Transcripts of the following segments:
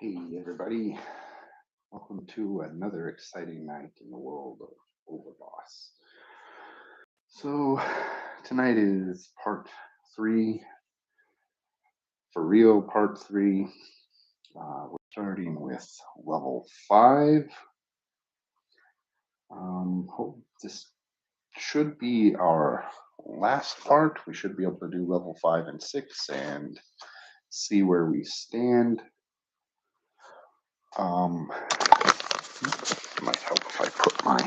Hey everybody, welcome to another exciting night in the world of Overboss. So tonight is part 3, for real part 3. We're starting with level 5. Hope this should be our last part. We should be able to do level 5 and 6 and see where we stand. It might help if I put my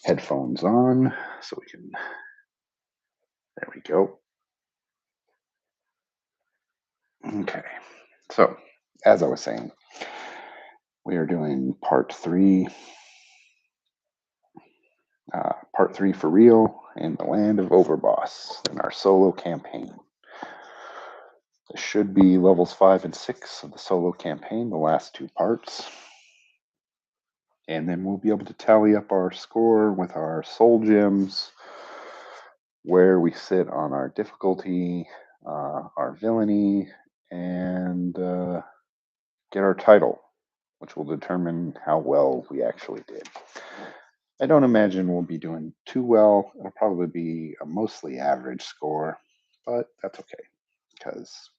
headphones on so we can. There we go. Okay, so as I was saying, we are doing part 3, for real in the land of Overboss in our solo campaign. This should be levels 5 and 6 of the solo campaign, the last 2 parts. And then we'll be able to tally up our score with our soul gems, where we sit on our difficulty, our villainy, and get our title, which will determine how well we actually did. I don't imagine we'll be doing too well. It'll probably be a mostly average score, but that's okay, because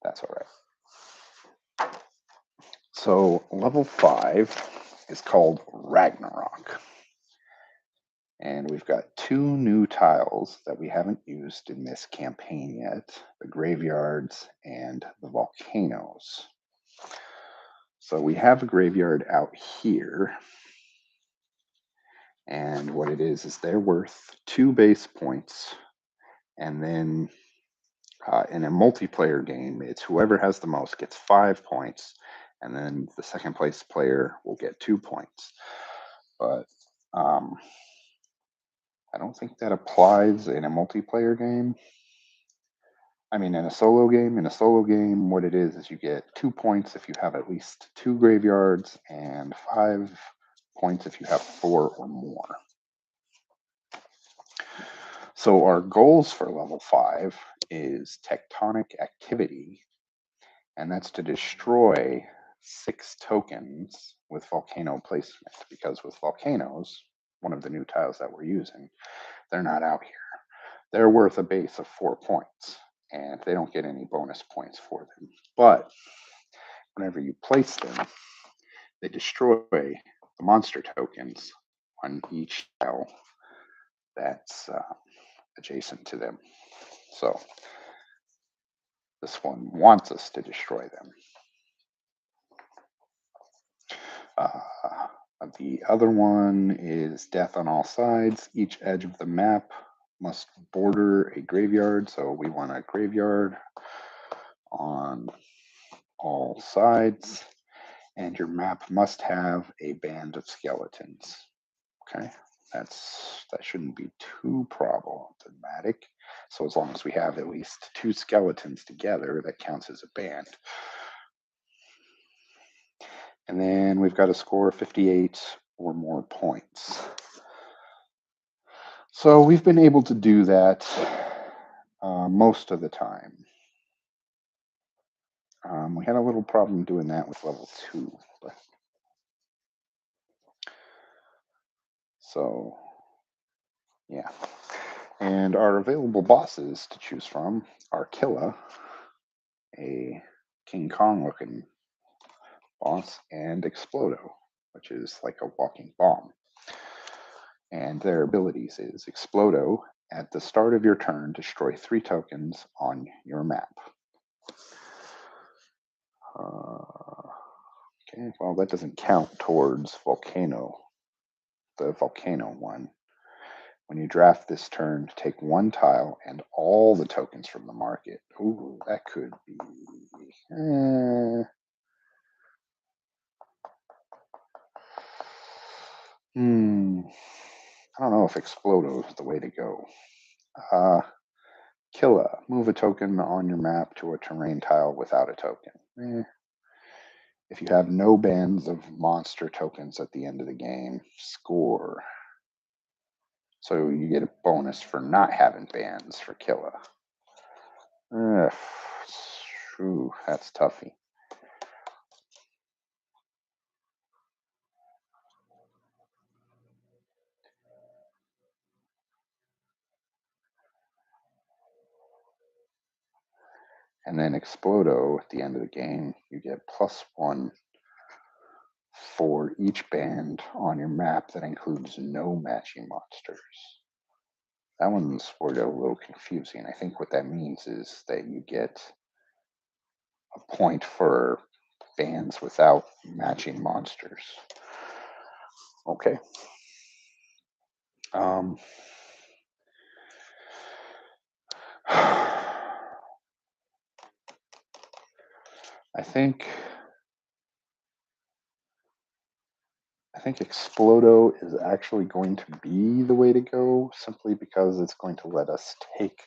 that's all right. So level 5 is called Ragnarok. And we've got 2 new tiles that we haven't used in this campaign yet, the graveyards and the volcanoes. So we have a graveyard out here. And what it is they're worth 2 base points. And then in a multiplayer game, it's whoever has the most gets 5 points. And then the second place player will get 2 points. But I don't think that applies in a multiplayer game. I mean, in a solo game, what it is you get 2 points if you have at least 2 graveyards and 5 points if you have 4 or more. So our goals for level 5 is tectonic activity, and that's to destroy 6 tokens with volcano placement, because with volcanoes, one of the new tiles that we're using, they're not out here. They're worth a base of 4 points, and they don't get any bonus points for them. But whenever you place them, they destroy the monster tokens on each tile that's adjacent to them. So this one wants us to destroy them. The other one is death on all sides. Each edge of the map must border a graveyard. So we want a graveyard on all sides. And your map must have a band of skeletons. Okay, that shouldn't be too problematic. So as long as we have at least 2 skeletons together, that counts as a band. And then we've got to score 58 or more points. So we've been able to do that most of the time. We had a little problem doing that with level 2. But so, yeah. And our available bosses to choose from are Killa, a King Kong looking boss, and Explodo, which is like a walking bomb. And their abilities is Explodo, at the start of your turn, destroy 3 tokens on your map. Okay, well, that doesn't count towards Volcano, the Volcano one. When you draft this turn, take 1 tile and all the tokens from the market. Ooh, that could be. I don't know if Explodo is the way to go. Killa, move a token on your map to a terrain tile without a token. If you have no bands of monster tokens at the end of the game, score. So you get a bonus for not having bands for Killa. Ooh, that's toughy. And then Explodo at the end of the game, you get +1 for each band on your map that includes no matching monsters. That one's sort of a little confusing. I think what that means is that you get a point for bands without matching monsters. Okay. I think Explodo is actually going to be the way to go, simply because it's going to let us take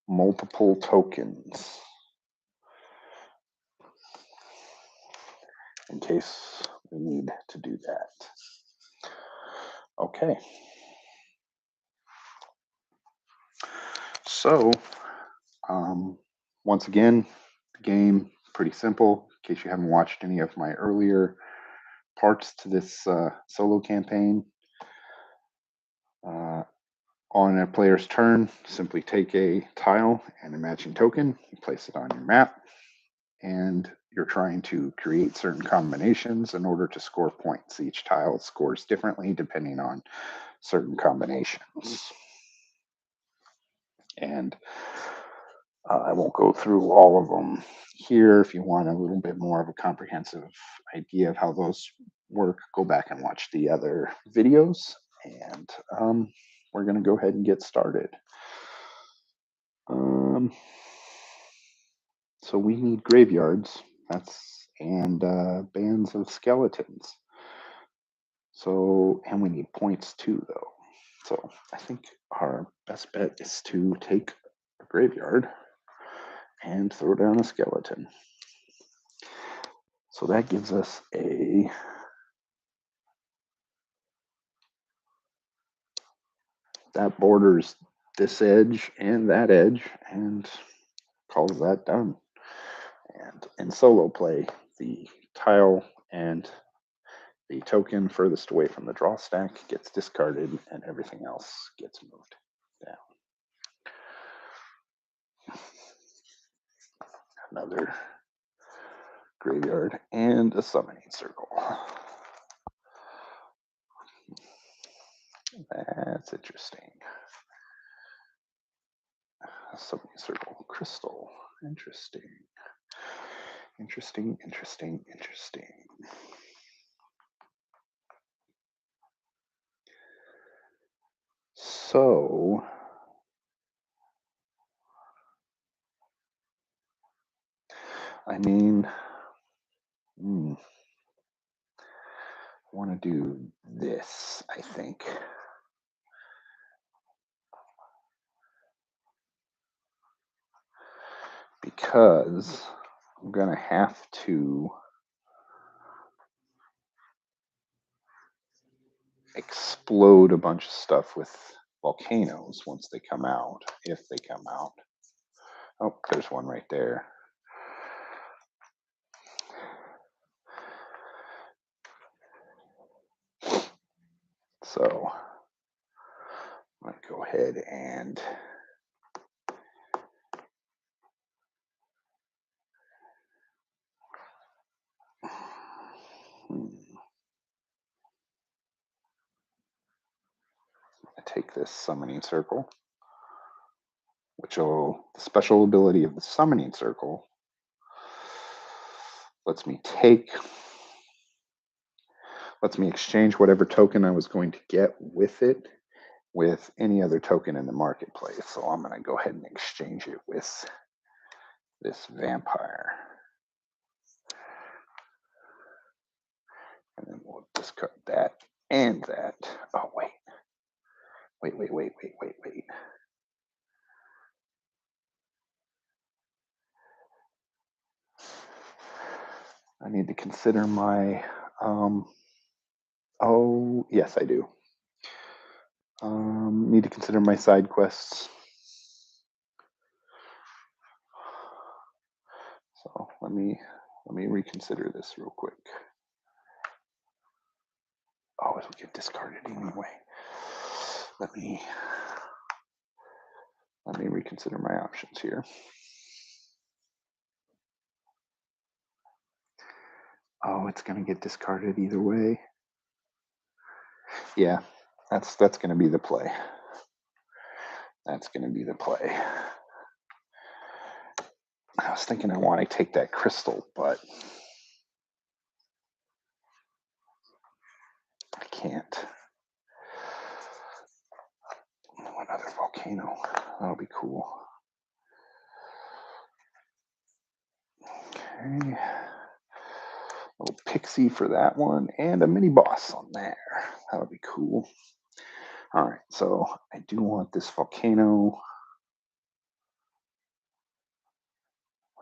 multiple tokens in case we need to do that. Okay. So, once again, the game pretty simple. In case you haven't watched any of my earlier parts to this solo campaign, on a player's turn, simply take a tile and a matching token, you place it on your map, and you're trying to create certain combinations in order to score points. Each tile scores differently depending on certain combinations. And I won't go through all of them here. If you want a little bit more of a comprehensive idea of how those work, go back and watch the other videos. And we're going to go ahead and get started. So we need graveyards. And bands of skeletons. So, and we need points too, though. So I think our best bet is to take a graveyard and throw down a skeleton. So that gives us that borders this edge and that edge and calls that done. And in solo play, the tile and the token furthest away from the draw stack gets discarded and everything else gets moved down. Another graveyard and a summoning circle. That's interesting. A summoning circle crystal. Interesting. Interesting. So I mean, I want to do this, I think. Because I'm going to have to explode a bunch of stuff with volcanoes once they come out, if they come out. Oh, there's one right there. So I'm going to go ahead and take this summoning circle, which will, the special ability of the summoning circle lets me exchange whatever token I was going to get with it with any other token in the marketplace. So I'm going to go ahead and exchange it with this vampire. And then we'll discard that and that. Oh, wait. I need to consider my, oh, yes, I do. Need to consider my side quests. Oh, let me reconsider this real quick. Oh, it'll get discarded anyway. Let me reconsider my options here. Oh, it's going to get discarded either way. Yeah, that's going to be the play. That's going to be the play. I was thinking I want to take that crystal, but I can't. Another volcano. That'll be cool. Okay. Little pixie for that one, and a mini boss on there. That'll be cool. All right, so I do want this volcano.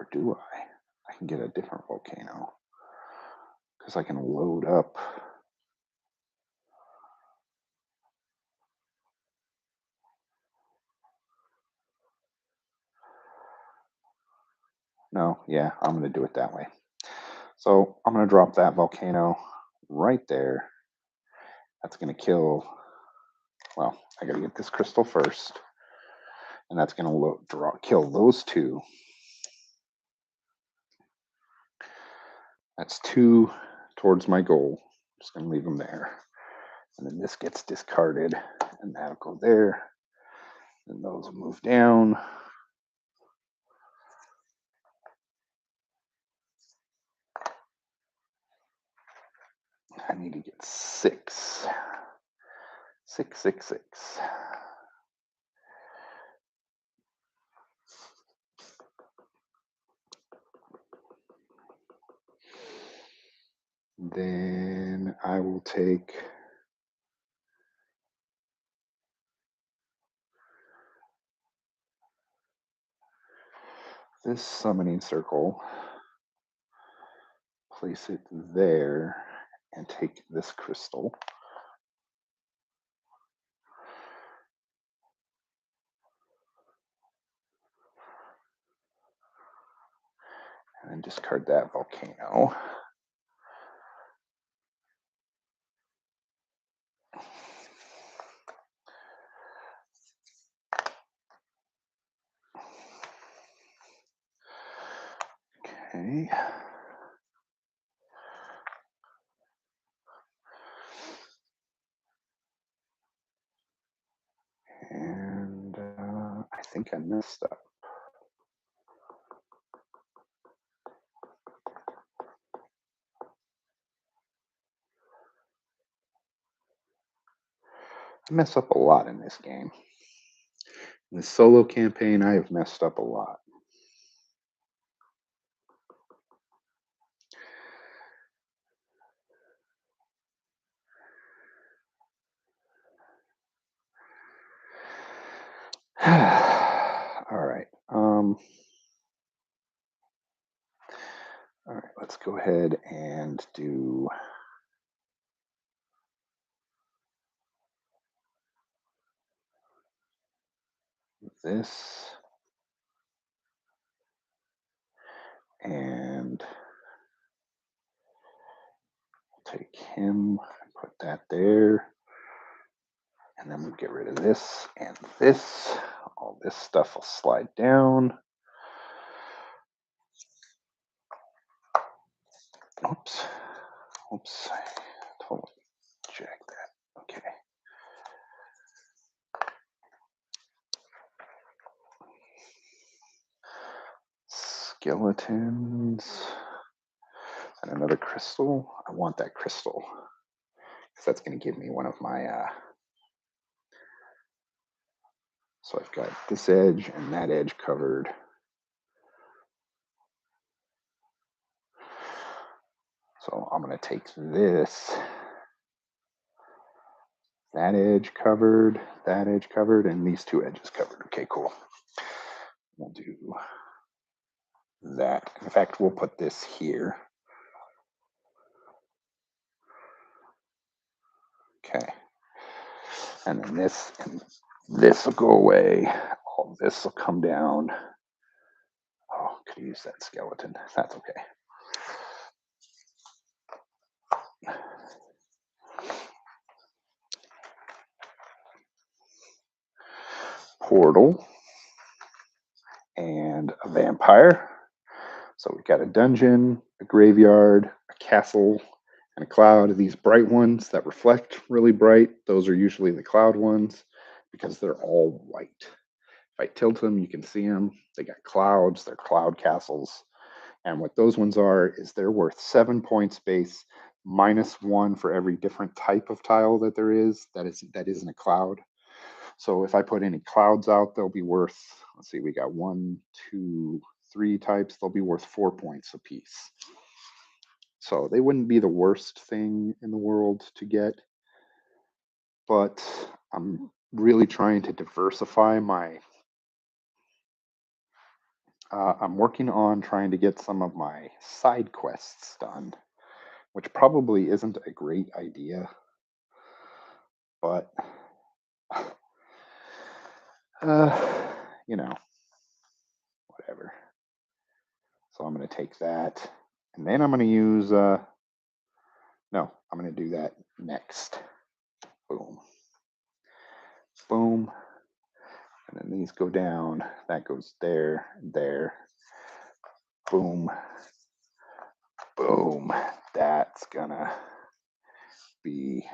Or do I? I can get a different volcano. Because I can load up. No, yeah, I'm going to do it that way. So I'm going to drop that volcano right there. That's going to kill, well, I got to get this crystal first. And that's going to kill those two. That's 2 towards my goal. Just going to leave them there. And then this gets discarded, and that'll go there. And those will move down. I need to get 6. 6, 6, 6. Then I will take this summoning circle, place it there, and take this crystal. And then discard that volcano. Okay. And I think I messed up. I mess up a lot in this game. In the solo campaign, I have messed up a lot. All right. All right, let's go ahead and do this. And take him and put that there. And then we'll get rid of this and this. All this stuff will slide down. Oops. Oops. I totally jacked that. Okay. Skeletons. And another crystal. I want that crystal. Because that's going to give me one of my... So I've got this edge and that edge covered. So I'm going to take this, that edge covered, and these 2 edges covered. Okay, cool. We'll do that. In fact, we'll put this here. Okay. And then this will go away. All this will come down. Oh, to use that skeleton. That's okay. Portal and a vampire. So we've got a dungeon, a graveyard, a castle, and a cloud. These bright ones that reflect really bright, those are usually the cloud ones because they're all white. If I tilt them, you can see them. They got clouds, they're cloud castles. And what those ones are is they're worth 7 points base, -1 for every different type of tile that there is that isn't a cloud. So if I put any clouds out, they'll be worth, let's see, we got 1, 2, 3 types, they'll be worth 4 points apiece. So they wouldn't be the worst thing in the world to get, but I'm really trying to diversify my I'm working on trying to get some of my side quests done, which probably isn't a great idea, but you know, whatever. So I'm going to take that, and then I'm going to use, no, I'm going to do that next. Boom. Boom. And then these go down. That goes there, there. Boom. Boom. That's going to be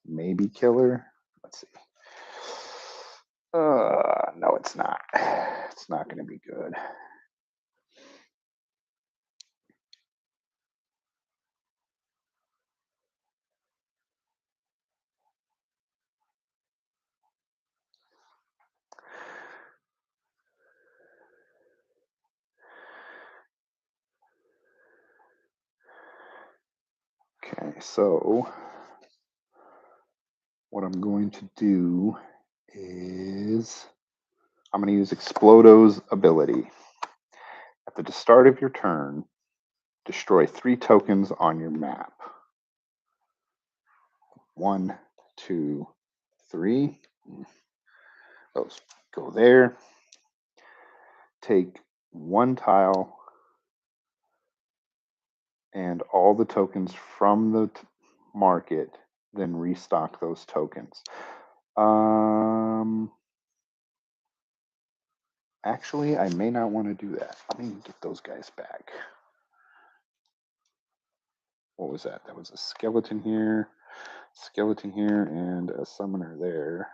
maybe killer. Let's see. No, it's not. It's not going to be good. Okay, so what I'm going to do is I'm going to use Explodo's ability. At the start of your turn, destroy 3 tokens on your map. 1, 2, 3. Those go there. Take 1 tile and all the tokens from the market, then restock those tokens. Actually, I may not want to do that. Let me get those guys back. What was that? That was a skeleton here, and a summoner there.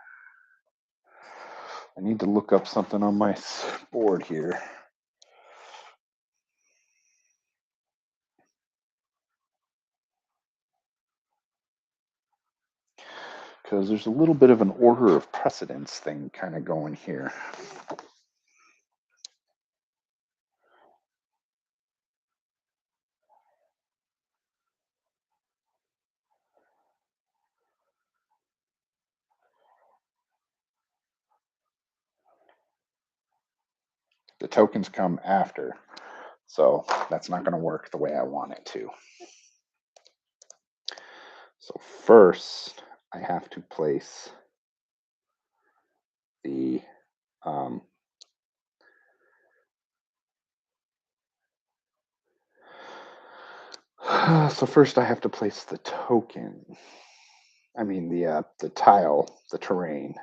I need to look up something on my board here. Because there's a little bit of an order of precedence thing kind of going here. The tokens come after, so that's not going to work the way I want it to. So first, I have to place the so first I have to place the token. I mean the tile, the terrain.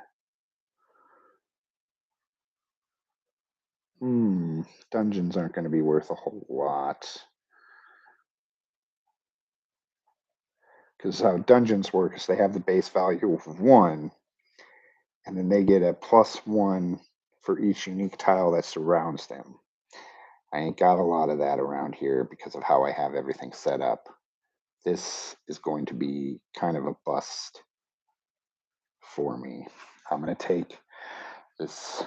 Dungeons aren't going to be worth a whole lot. Because how dungeons work is they have the base value of 1, and then they get a +1 for each unique tile that surrounds them. I ain't got a lot of that around here because of how I have everything set up. This is going to be kind of a bust for me. I'm going to take this,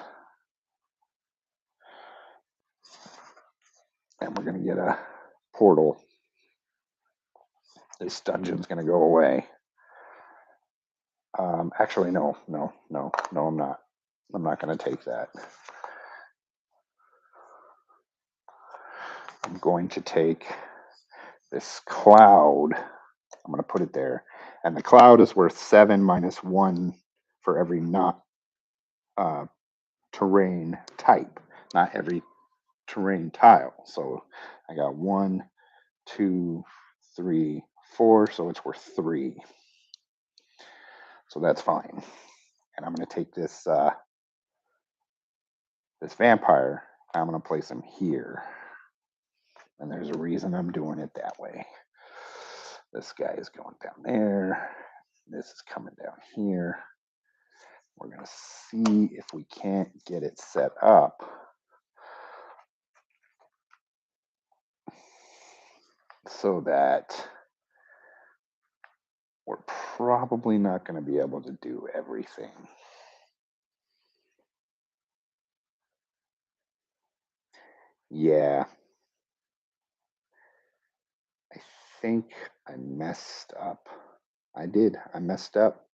and we're going to get a portal. This dungeon's going to go away. Actually, no, I'm not. I'm not going to take that. I'm going to take this cloud. I'm going to put it there. And the cloud is worth 7 -1 for every not terrain type. Not every terrain tile. So I got 1, 2, 3, 4, so it's worth 3. So that's fine. And I'm going to take this this vampire. I'm going to place him here. And there's a reason I'm doing it that way. This guy is going down there. This is coming down here. We're going to see if we can't get it set up so that we're probably not going to be able to do everything. Yeah. I think I messed up. I did. I messed up.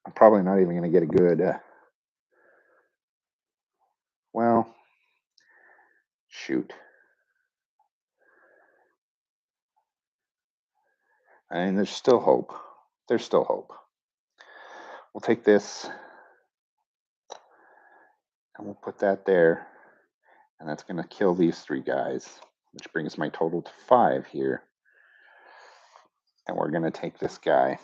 I'm probably not even going to get a good, well, shoot. I mean, there's still hope. There's still hope. We'll take this and we'll put that there. And that's going to kill these 3 guys, which brings my total to 5 here. And we're going to take this guy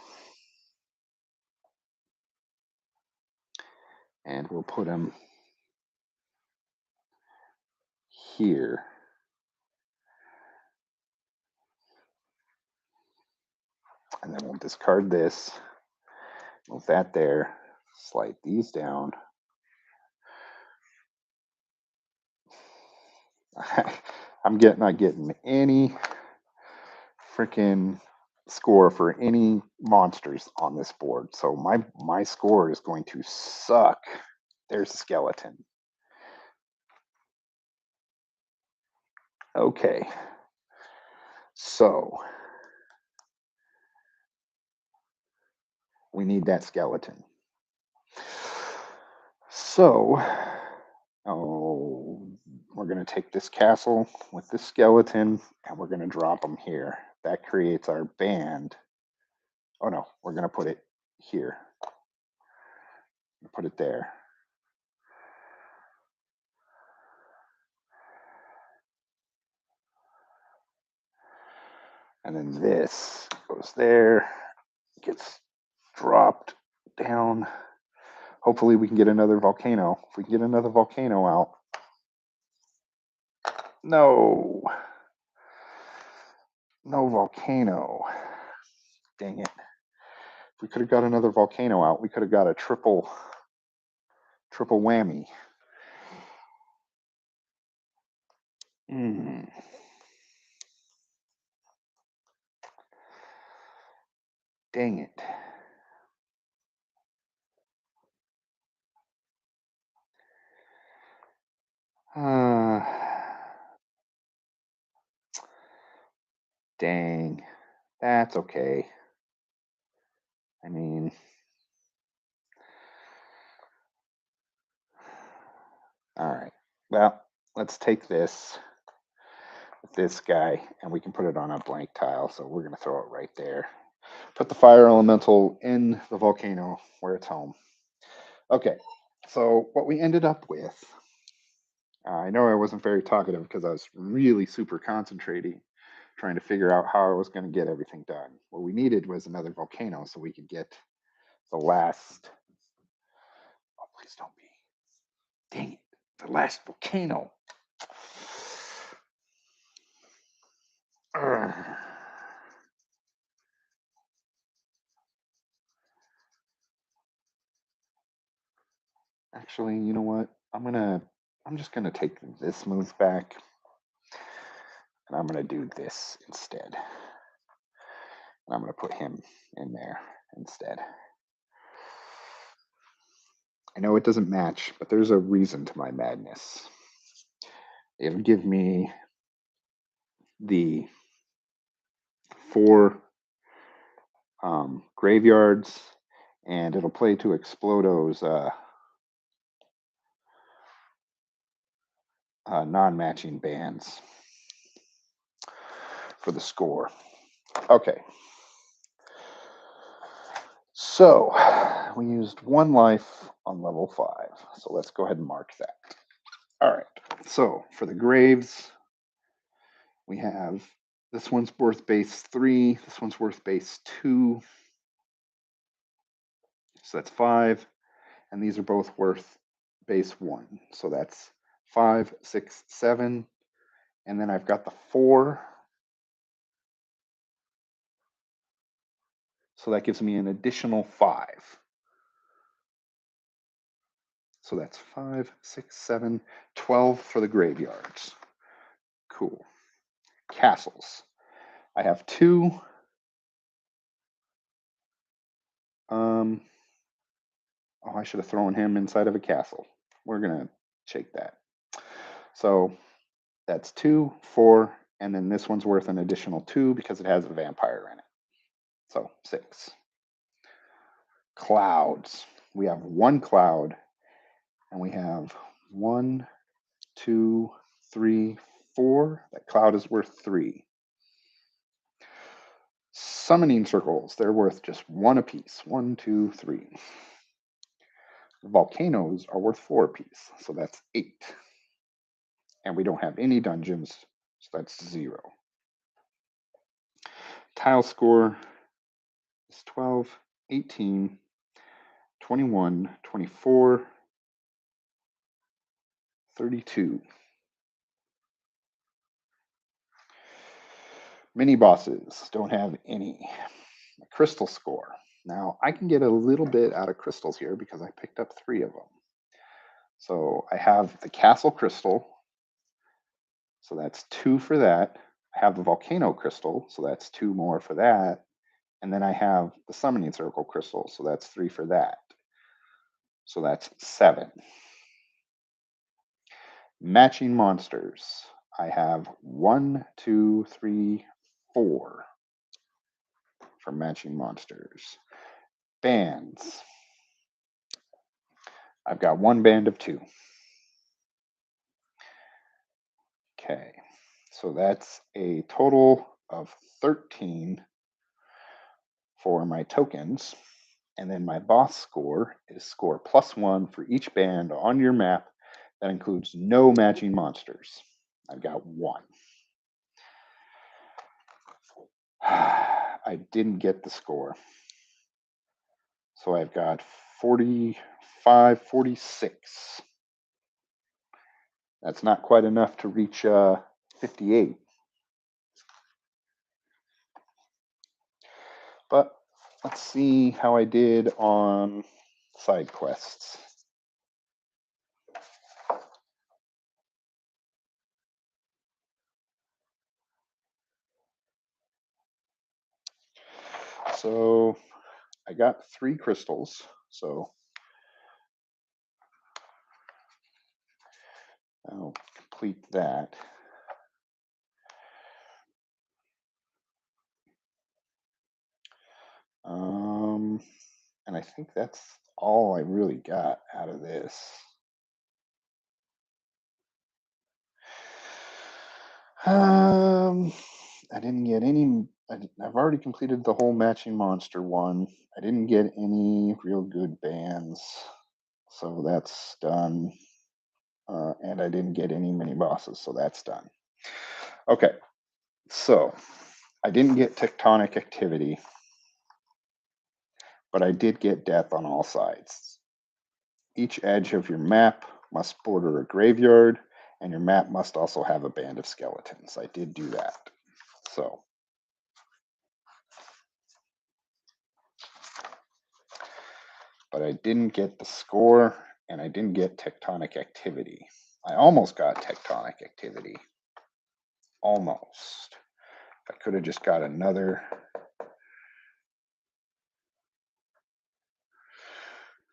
and we'll put him here. And then we'll discard this, move that there, slide these down. I'm not getting any freaking score for any monsters on this board. So my score is going to suck. There's a skeleton. Okay. So we need that skeleton. So we're going to take this castle with this skeleton and we're going to drop them here. That creates our band. Oh no, we're going to put it here. Put it there. And then this goes there, gets dropped down. Hopefully we can get another volcano. If we can get another volcano out. No. No volcano. Dang it. If we could have got another volcano out, we could have got a triple whammy. Dang it. Dang. That's okay. I mean, all right. Well, let's take this guy and we can put it on a blank tile. So we're going to throw it right there. Put the fire elemental in the volcano where it's home. Okay, so what we ended up with, I know I wasn't very talkative because I was really super concentrating, trying to figure out how I was going to get everything done. What we needed was another volcano so we could get the last, oh, please don't be, dang it, the last volcano. Actually, you know what? I'm just gonna take this move back and I'm gonna do this instead. And I'm gonna put him in there instead. I know it doesn't match, but there's a reason to my madness. It'll give me the 4 graveyards, and it'll play to Explodo's non-matching bands. for the score. Okay. So we used 1 life on level 5. So let's go ahead and mark that. All right. So for the graves, we have this one's worth base 3. This one's worth base 2. So that's 5. And these are both worth base 1. So that's 5, 6, 7. And then I've got the 4. So that gives me an additional 5. So that's 5, 6, 7, 12 for the graveyards. Cool. Castles. I have 2. Oh, I should have thrown him inside of a castle. We're going to shake that. So that's 2, 4, and then this one's worth an additional 2 because it has a vampire in it. So 6. Clouds. We have 1 cloud, and we have 1, 2, 3, 4. That cloud is worth 3. Summoning circles. They're worth just 1 apiece. 1, 2, 3. Volcanoes are worth 4 apiece, so that's 8. And we don't have any dungeons, so that's 0. Tile score is 12, 18, 21, 24, 32. Mini bosses don't have any. Crystal score. Now, I can get a little bit out of crystals here because I picked up 3 of them. So I have the castle crystal, so that's 2 for that. I have the volcano crystal, so that's 2 more for that. And then I have the summoning circle crystal, so that's 3 for that. So that's 7. Matching monsters. I have 1, 2, 3, 4 for matching monsters. Bands. I've got 1 band of 2. Okay, so that's a total of 13 for my tokens. And then my boss score is score +1 for each band on your map. That includes no matching monsters. I've got 1. I didn't get the score. So I've got 45, 46. That's not quite enough to reach 58. But let's see how I did on side quests. So I got 3 crystals. So I'll complete that. And I think that's all I really got out of this. I didn't get any. I've already completed the whole matching monster one. I didn't get any real good bands, so that's done. And I didn't get any mini bosses, so that's done. Okay, so I didn't get tectonic activity, but I did get death on all sides. Each edge of your map must border a graveyard, and your map must also have a band of skeletons. I did do that. So, but I didn't get the score, and I didn't get tectonic activity. I almost got tectonic activity. Almost. I could have just got another.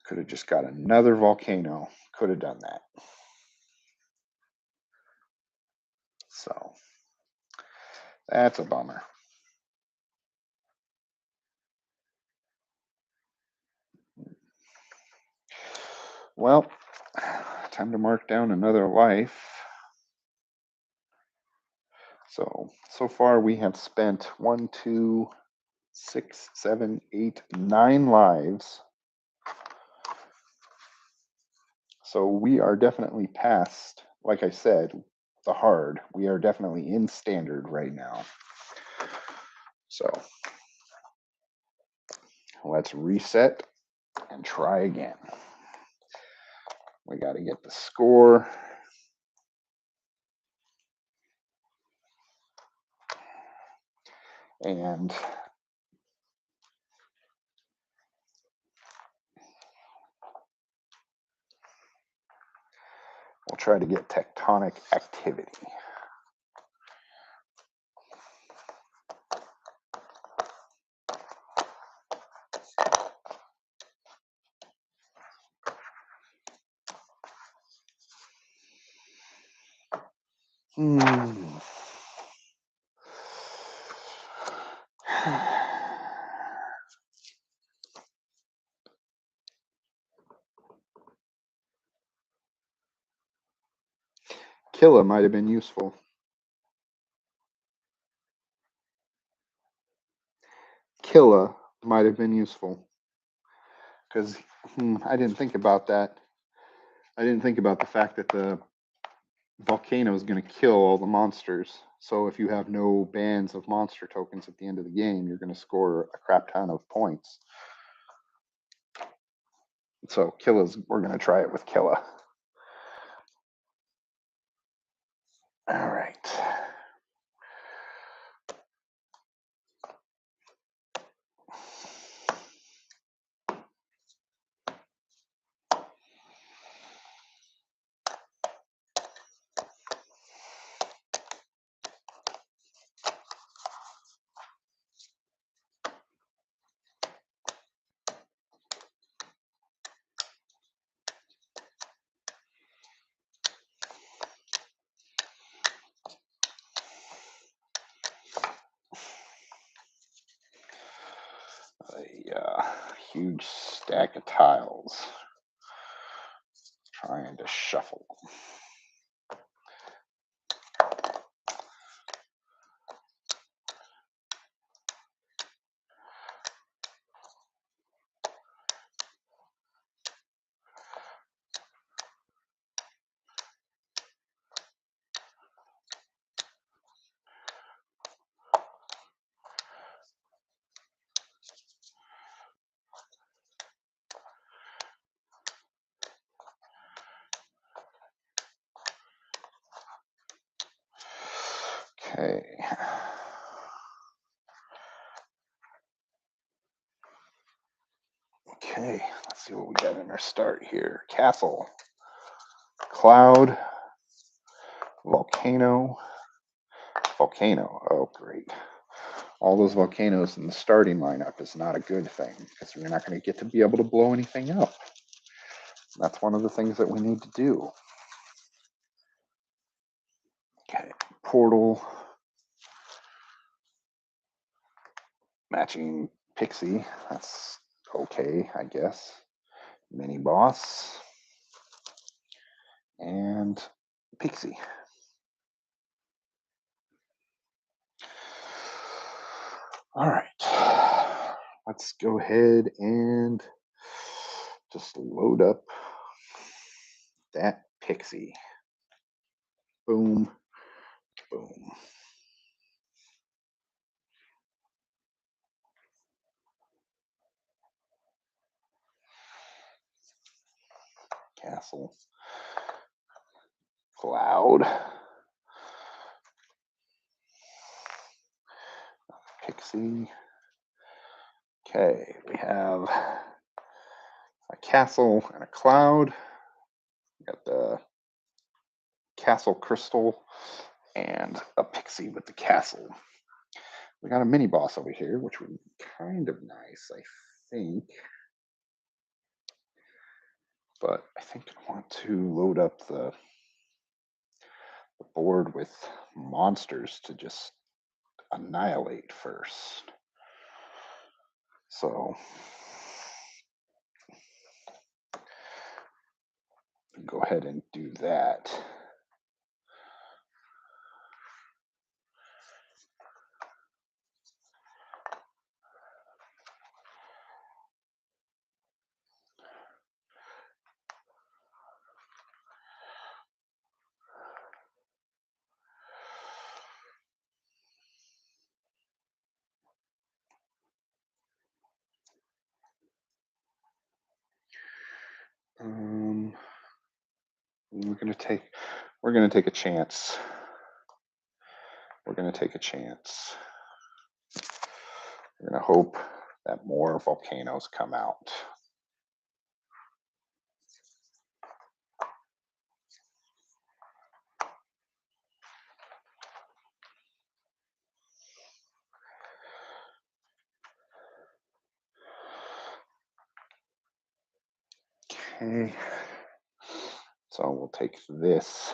Could have just got another volcano. Could have done that. So that's a bummer. Well, time to mark down another life. So far we have spent 1, 2, 6, 7, 8, 9 lives. So we are definitely past, like I said, the hard. We are definitely in standard right now. So let's reset and try again. We got to get the score. And we'll try to get tectonic activity. Killa might have been useful. Killa might have been useful. Because I didn't think about that. I didn't think about the fact that the volcano is going to kill all the monsters. So if you have no bands of monster tokens at the end of the game, you're going to score a crap ton of points. So we're going to try it with Killa. All right. A huge stack of tiles. Trying to shuffle. Okay. Okay, let's see what we got in our start here. Castle, cloud, volcano. Oh, great. All those volcanoes in the starting lineup is not a good thing because we're not going to get to be able to blow anything up. That's one of the things that we need to do. Okay, portal, matching pixie. That's okay, I guess. Mini boss and pixie. All right, let's go ahead and just load up that pixie. Boom, boom. Castle, cloud, pixie. Okay, we have a castle and a cloud. We got the castle crystal and a pixie with the castle. We got a mini boss over here, which would be kind of nice, I think. But I think I want to load up the board with monsters to just annihilate first. So go ahead and do that. We're gonna take a chance. We're gonna take a chance. We're gonna hope that more volcanoes come out. Okay. So we'll take this.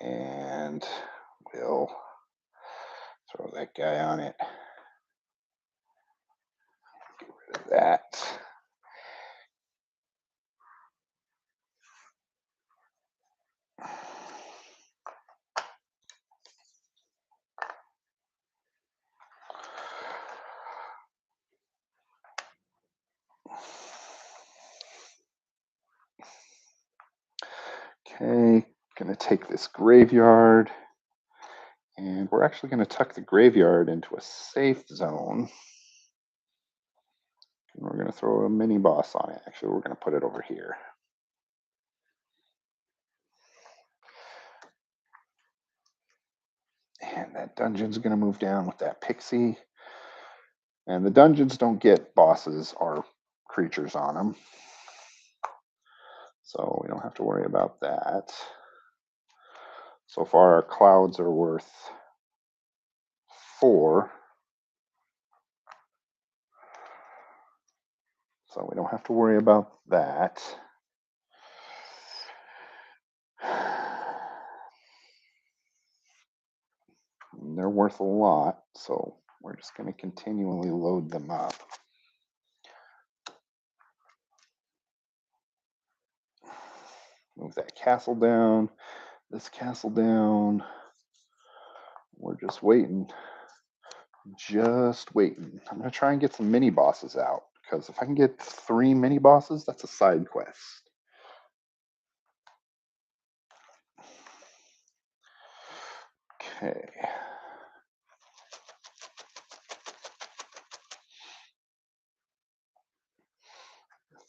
And we'll throw that guy on it. Get rid of that. Okay, gonna take this graveyard, and we're actually gonna tuck the graveyard into a safe zone. And we're gonna throw a mini boss on it. Actually, we're gonna put it over here. And that dungeon's gonna move down with that pixie. And the dungeons don't get bosses or creatures on them. So we don't have to worry about that. So far, our clouds are worth 4. So we don't have to worry about that. And they're worth a lot, so we're just going to continually load them up. Move that castle down, this castle down. We're just waiting. Just waiting. I'm going to try and get some mini bosses out, because if I can get 3 mini bosses, that's a side quest. Okay.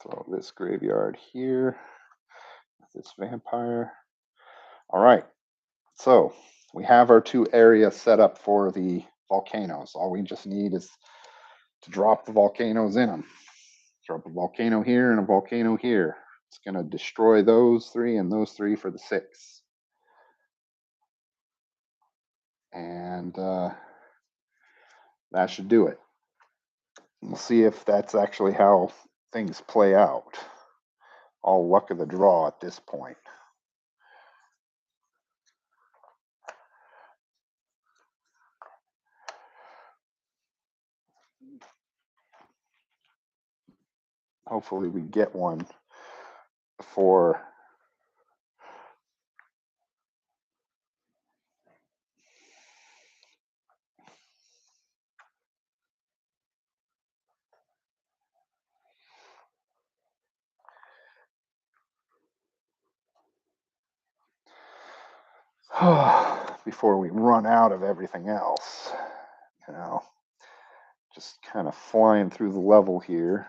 Throw this graveyard here. This vampire. All right. So we have our 2 areas set up for the volcanoes. All we just need is to drop the volcanoes in them. Drop a volcano here and a volcano here. It's going to destroy those 3 and those 3 for the 6. And that should do it. We'll see if that's actually how things play out. All luck of the draw at this point. Hopefully we get one before before we run out of everything else. You know, just kind of flying through the level here.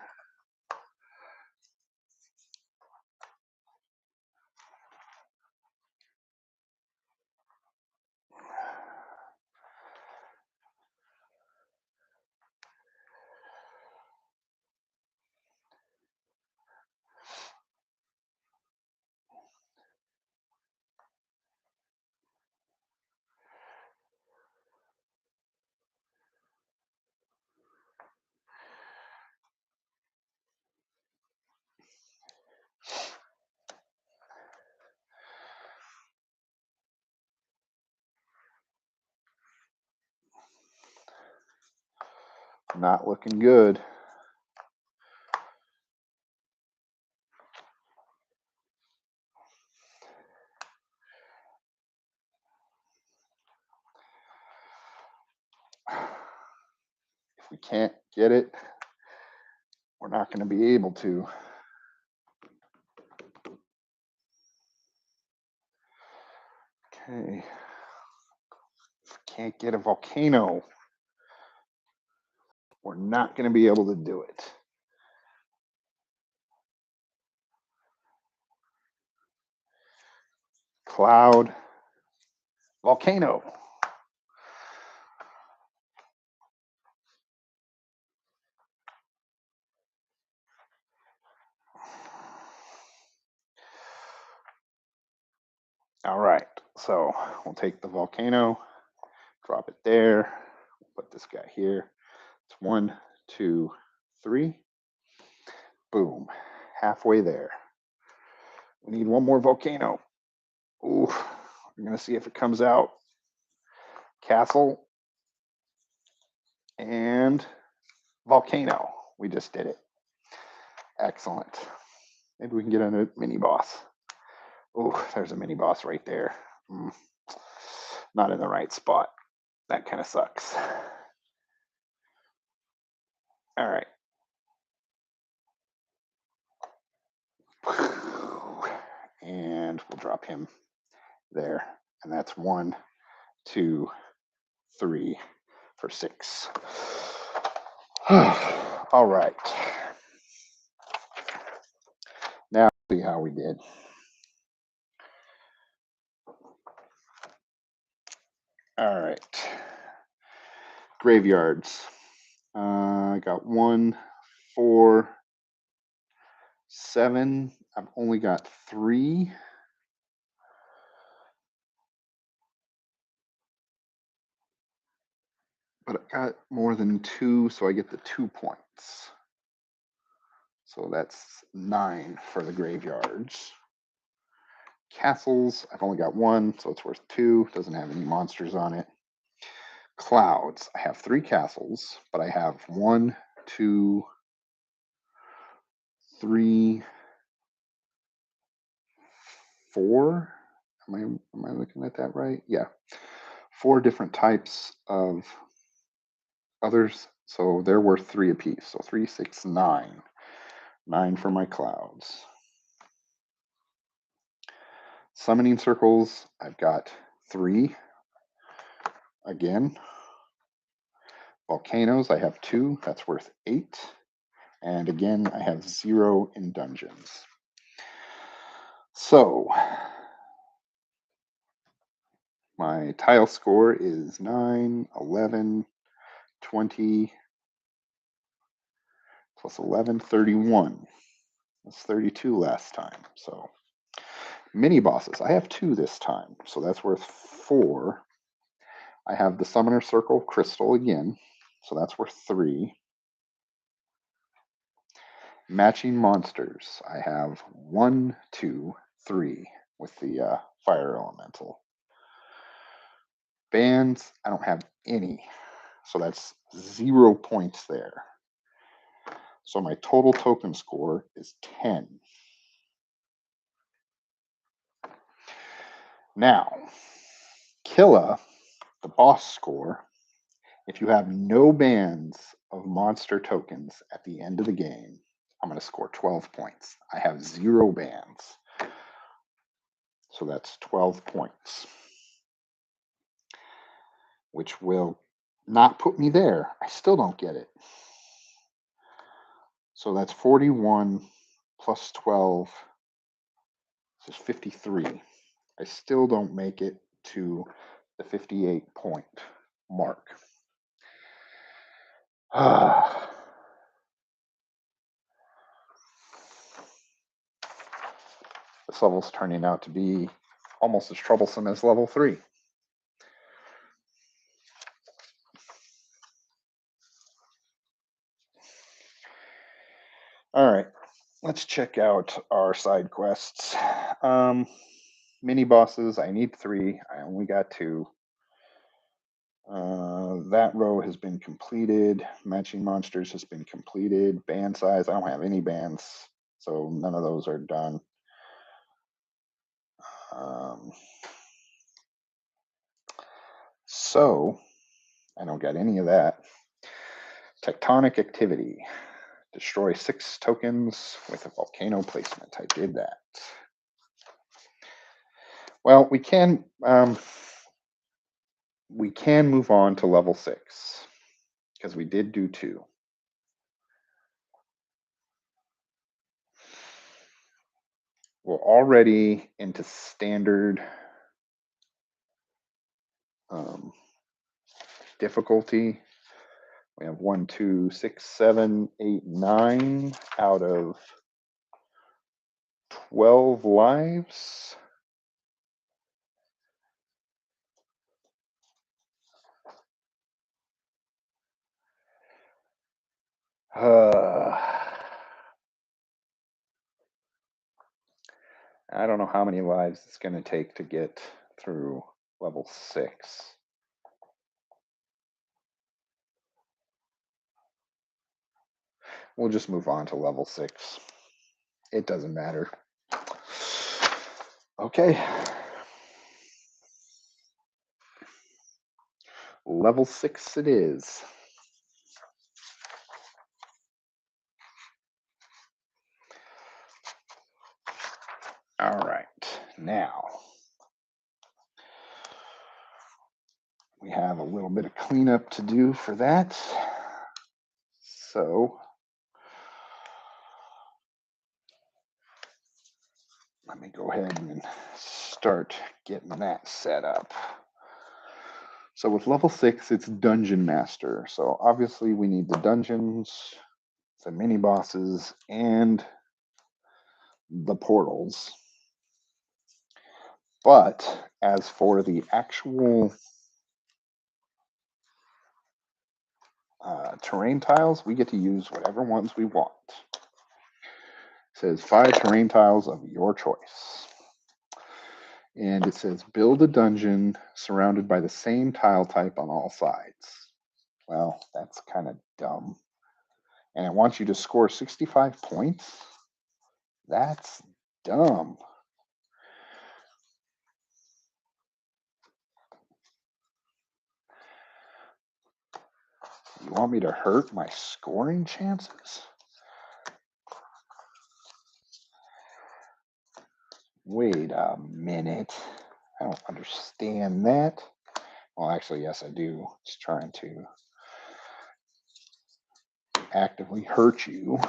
Not looking good. If we can't get it, we're not going to be able to. Okay. If we can't get a volcano, we're not going to be able to do it. Cloud, volcano. All right, so we'll take the volcano, drop it there, put this guy here. It's 1, 2, 3. Boom, halfway there. We need one more volcano. Ooh, we're gonna see if it comes out. Castle and volcano. We just did it. Excellent. Maybe we can get a mini boss. Oh, there's a mini boss right there. Not in the right spot. That kind of sucks. All right. And we'll drop him there. And that's 1, 2, 3 for 6. All right. Now see how we did. All right. Graveyards. I got 1, 4, 7. I've only got 3. But I got more than 2, so I get the 2 points. So that's 9 for the graveyards. Castles, I've only got 1, so it's worth 2. Doesn't have any monsters on it. Clouds, I have 3 castles, but I have 1, 2, 3, 4. Am I looking at that right? Yeah. 4 different types of others. So they're worth 3 apiece. So 3, 6, 9. 9 for my clouds. Summoning circles, I've got 3. Again. Volcanoes, I have 2. That's worth 8. And again, I have 0 in dungeons. So my tile score is 9, 11, 20, plus 11, 31. That's 32 last time. So mini bosses, I have 2 this time. So that's worth 4. I have the Summoner Circle Crystal again. So that's worth 3. Matching monsters, I have 1, 2, 3 with the fire elemental. Bands, I don't have any. So that's 0 points there. So my total token score is 10. Now, Killa, the boss score, if you have no bands of monster tokens at the end of the game, I'm going to score 12 points. I have 0 bands. So that's 12 points, which will not put me there. I still don't get it. So that's 41 plus 12 is 53. I still don't make it to the 58 point mark. This level's turning out to be almost as troublesome as level 3. All right, let's check out our side quests. Mini bosses, I need 3. I only got 2. That row has been completed. Matching monsters has been completed. Band size, I don't have any bands, so none of those are done. So I don't get any of that. Tectonic activity. Destroy 6 tokens with a volcano placement. I did that. Well, we can move on to level 6 because we did do 2. We're already into standard difficulty. We have 1, 2, 6, 7, 8, 9 out of 12 lives. I don't know how many lives it's going to take to get through level 6. We'll just move on to level 6. It doesn't matter. Okay. Level 6 it is. All right. Now, we have a little bit of cleanup to do for that. So, let me go ahead and start getting that set up. So with level 6, it's Dungeon Master. So obviously we need the dungeons, the mini bosses, and the portals. But as for the actual terrain tiles, we get to use whatever ones we want. It says 5 terrain tiles of your choice. And it says build a dungeon surrounded by the same tile type on all sides. Well, that's kind of dumb. And it wants you to score 65 points? That's dumb. You want me to hurt my scoring chances? Wait a minute. I don't understand that. Well, actually, yes, I do. It's trying to actively hurt you.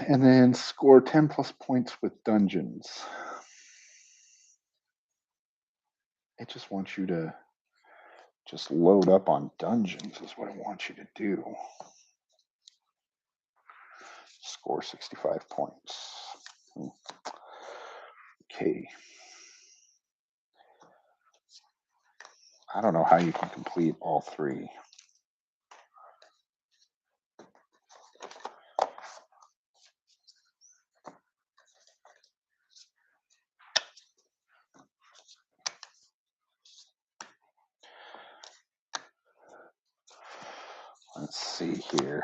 And then score 10 plus points with dungeons. It just wants you to just load up on dungeons is what it wants you to do. Score 65 points. Okay. I don't know how you can complete all 3. Let's see here.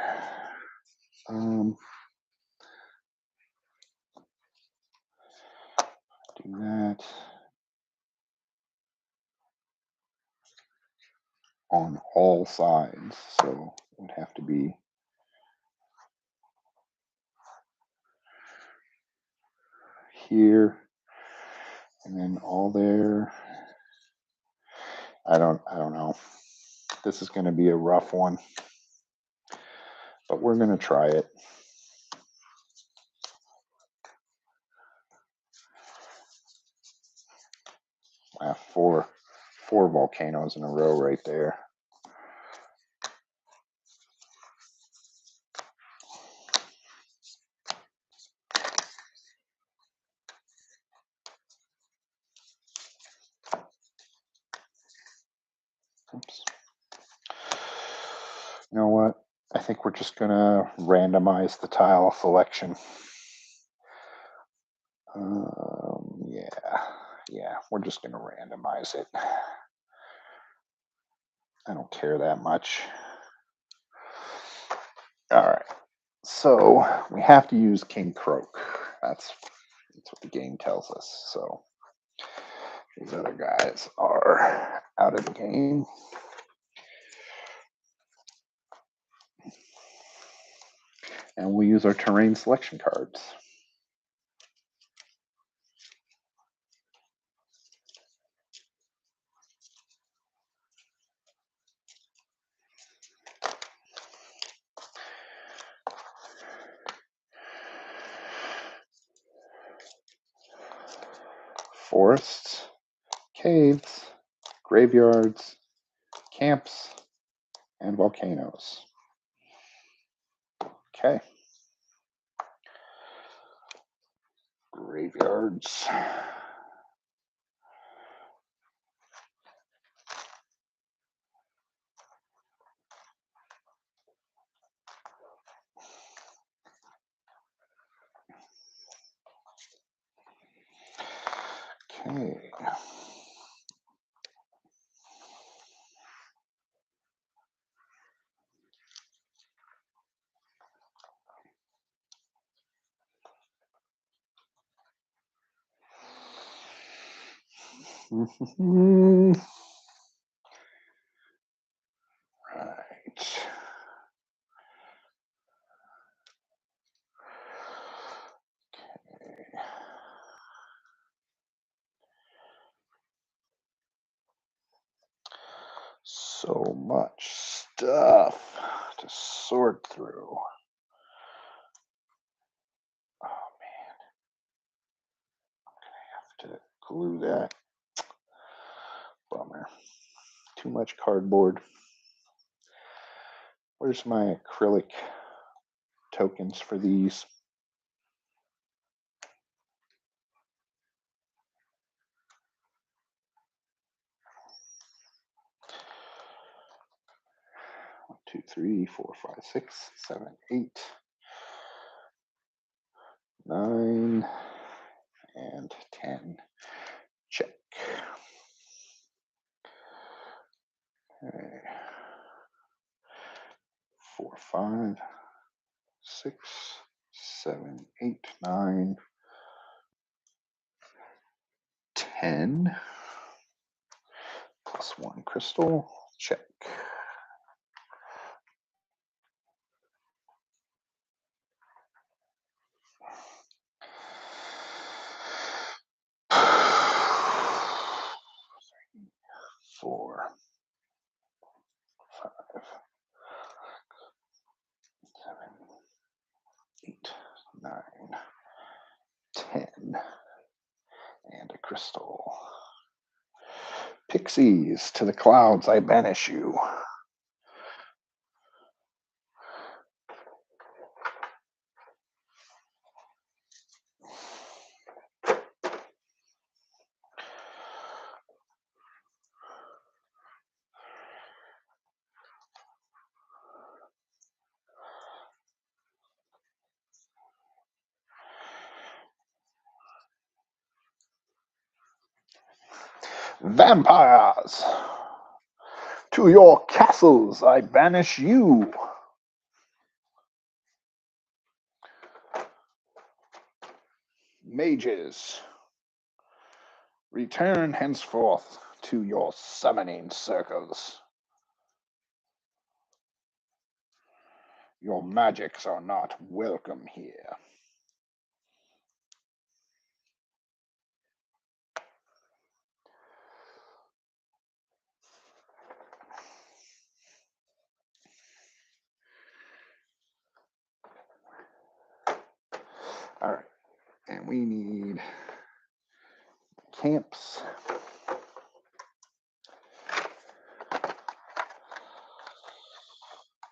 Do that on all sides. So it would have to be here and then all there. I don't know. This is going to be a rough one, but we're going to try it. I have four volcanoes in a row right there. Oops. You know what? I think we're just going to randomize the tile selection. Yeah, we're just going to randomize it. I don't care that much. All right. So we have to use King Croak. That's what the game tells us. So these other guys are out of the game. And we'll use our terrain selection cards. forests, caves, graveyards, camps, and volcanoes. Okay. Graveyards. Okay. Right. So much stuff to sort through. Oh man, I have to glue that. Bummer. Too much cardboard. Where's my acrylic tokens for these? One, two, three, four, five, 6, 7, 8, 9, and 10. Check. Okay. 4, 5, 6, 7, 8, 9, 10. Plus 1 crystal. Check. Four, 5, 7, 8, 9, 10, and a crystal. Pixies, to the clouds I banish you. Vampires, to your castles I banish you. Mages, return henceforth to your summoning circles. Your magics are not welcome here. All right, and we need camps.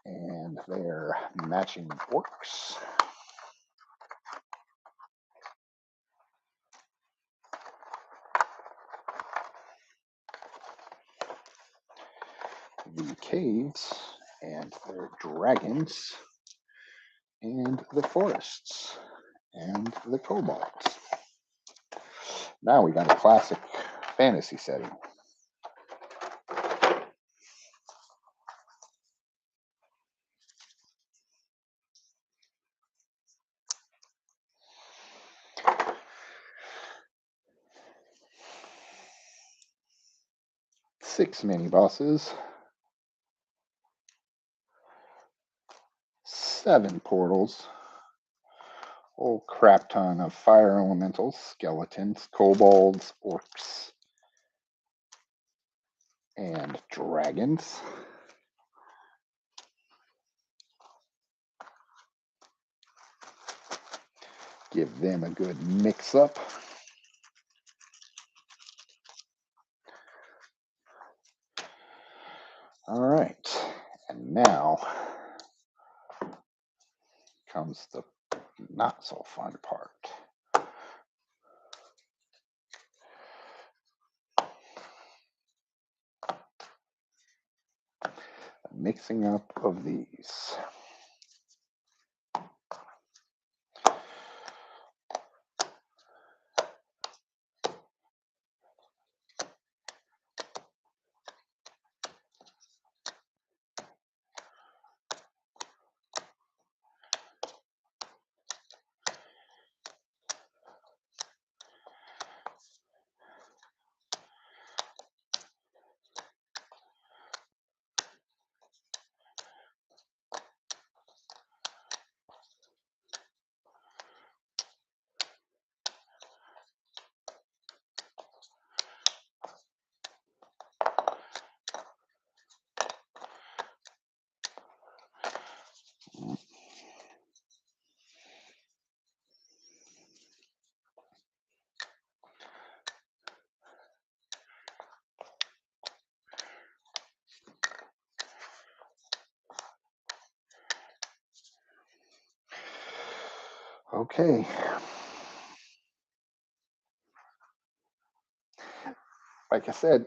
And their matching orcs. The caves and their dragons. And the forests and the kobolds. Now we got a classic fantasy setting. Six mini bosses, 7 portals, whole crap ton of fire elementals, skeletons, kobolds, orcs, and dragons. Give them a good mix up. All right, and now comes the not so fun part. Mixing up of these. Okay. Like I said,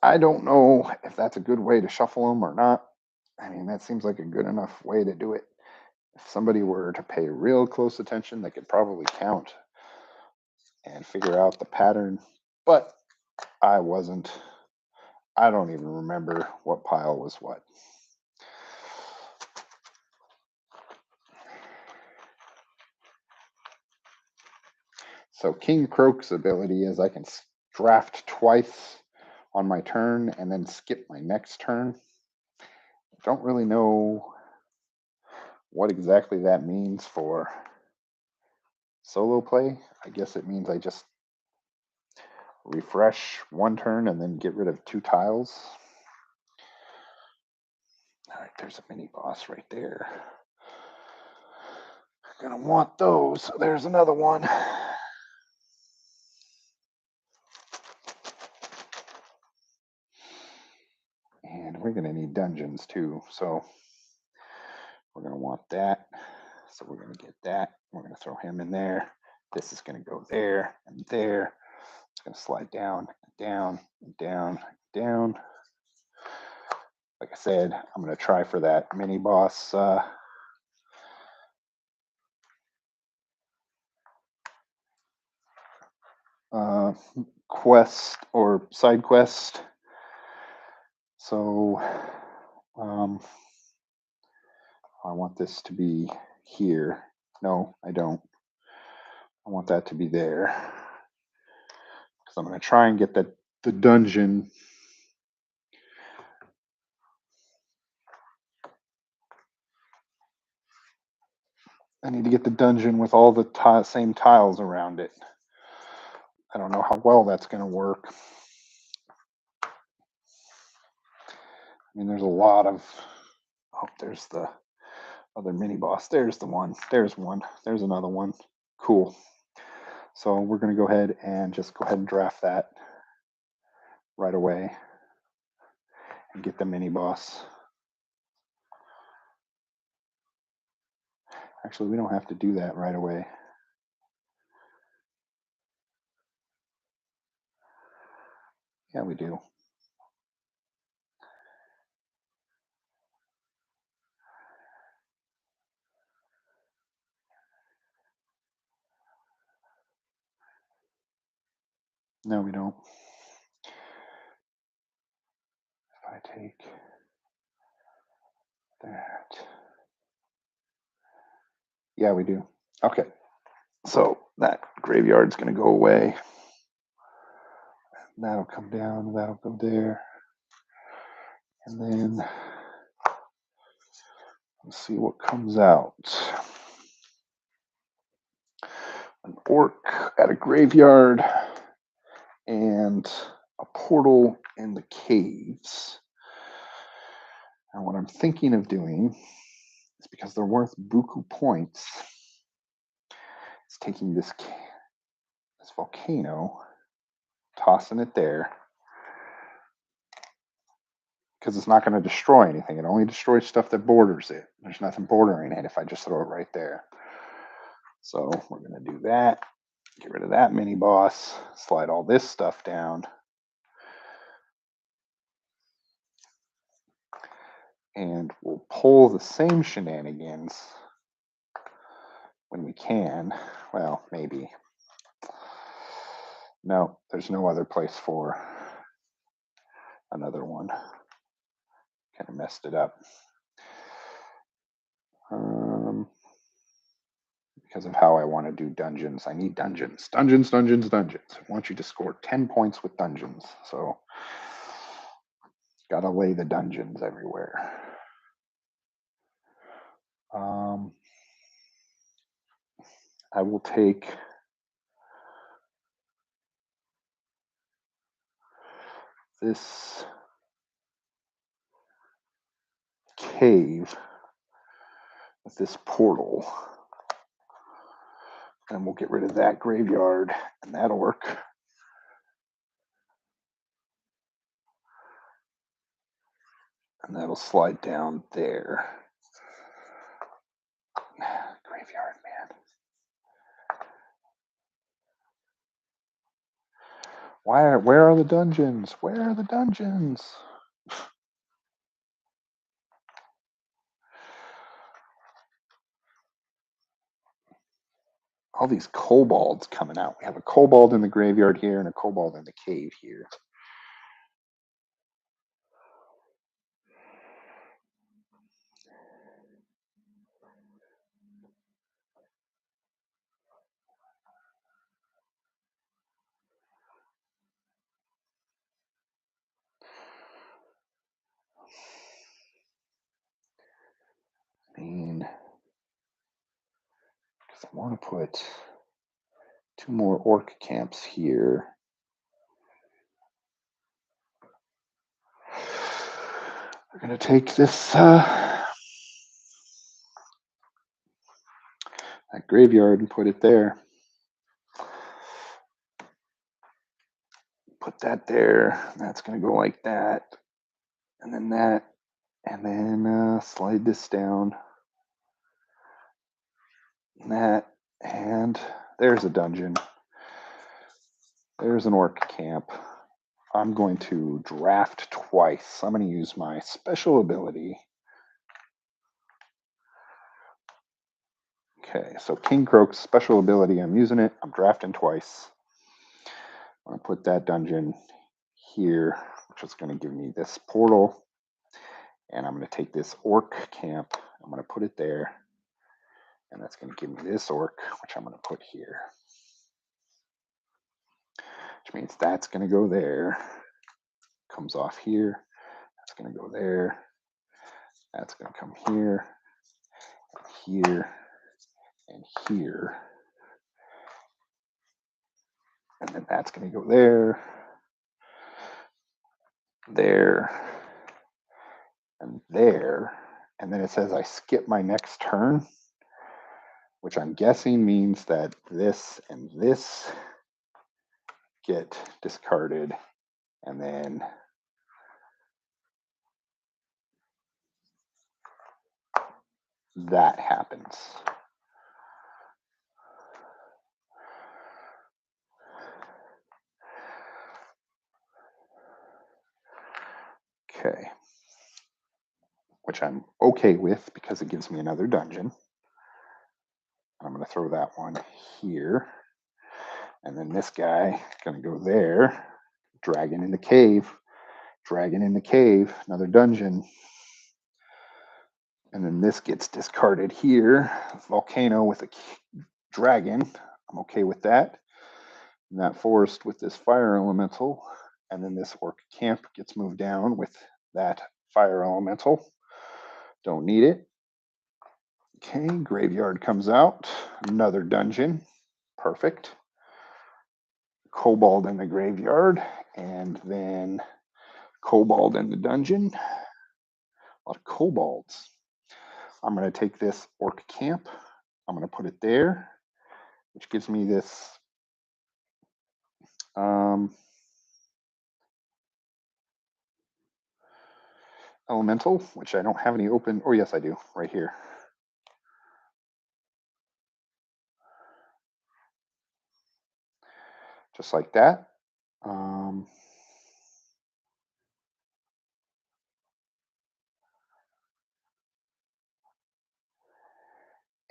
I don't know if that's a good way to shuffle them or not. I mean, that seems like a good enough way to do it. If somebody were to pay real close attention, they could probably count and figure out the pattern. But I wasn't. I don't even remember what pile was what. So King Croak's ability is I can draft twice on my turn and then skip my next turn. Don't really know what exactly that means for solo play. I guess it means I just refresh one turn and then get rid of two tiles. All right, there's a mini boss right there. Gonna want those. There's another one. And we're gonna need dungeons too. So we're gonna want that. So we're gonna get that. We're gonna throw him in there. This is gonna go there and there. It's gonna slide down, down, down, down. Like I said, I'm gonna try for that mini boss quest or side quest. So I want this to be here. No, I don't. I want that to be there. Because I'm going to try and get the dungeon. I need to get the dungeon with all the same tiles around it. I don't know how well that's going to work. I mean, there's a lot of... Oh, there's the other mini boss. There's the one. There's one. There's another one. Cool. So we're going to go ahead and just go ahead and draft that right away and get the mini boss. Actually, we don't have to do that right away. Yeah, we do. No, we don't. If I take that. Yeah, we do. Okay. So that graveyard's going to go away. That'll come down. That'll go there. And then let's see what comes out. An orc at a graveyard and a portal in the caves. Now, what I'm thinking of doing is because they're worth buku points, is taking this volcano, tossing it there, because it's not going to destroy anything. It only destroys stuff that borders it. There's nothing bordering it if I just throw it right there. So we're going to do that. Get rid of that mini boss. Slide all this stuff down. And we'll pull the same shenanigans when we can. Well, maybe. No, there's no other place for another one. Kind of messed it up. Because of how I want to do dungeons. I need dungeons. Dungeons, dungeons, dungeons. I want you to score 10 points with dungeons. So, gotta lay the dungeons everywhere. I will take this cave with this portal, and we'll get rid of that graveyard and that orc. And that'll slide down there. Graveyard, man. Where are the dungeons? Where are the dungeons? All these kobolds coming out. We have a kobold in the graveyard here and a kobold in the cave here. Because I want to put 2 more orc camps here. We're going to take this that graveyard and put it there. Put that there. That's going to go like that. And then that. And then slide this down. And that. And there's a dungeon. There's an orc camp. I'm going to draft twice. I'm going to use my special ability. Okay, so King Croak's special ability, I'm using it. I'm drafting twice. I'm going to put that dungeon here, which is going to give me this portal. And I'm going to take this orc camp. I'm going to put it there. And that's going to give me this orc, which I'm going to put here. Which means that's going to go there. Comes off here. That's going to go there. That's going to come here, here, and here. And then that's going to go there, there, and there. And then it says I skip my next turn, which I'm guessing means that this and this get discarded. And then that happens. Okay. Which I'm okay with because it gives me another dungeon. I'm going to throw that one here. And then this guy is going to go there. Dragon in the cave. Dragon in the cave. Another dungeon. And then this gets discarded here. Volcano with a dragon. I'm okay with that. And that forest with this fire elemental. And then this orc camp gets moved down with that fire elemental. Don't need it. Okay, graveyard comes out. Another dungeon. Perfect. Kobold in the graveyard. And then kobold in the dungeon. A lot of kobolds. I'm going to take this orc camp. I'm going to put it there, which gives me this elemental, which I don't have any open. Oh, yes, I do, right here. Just like that.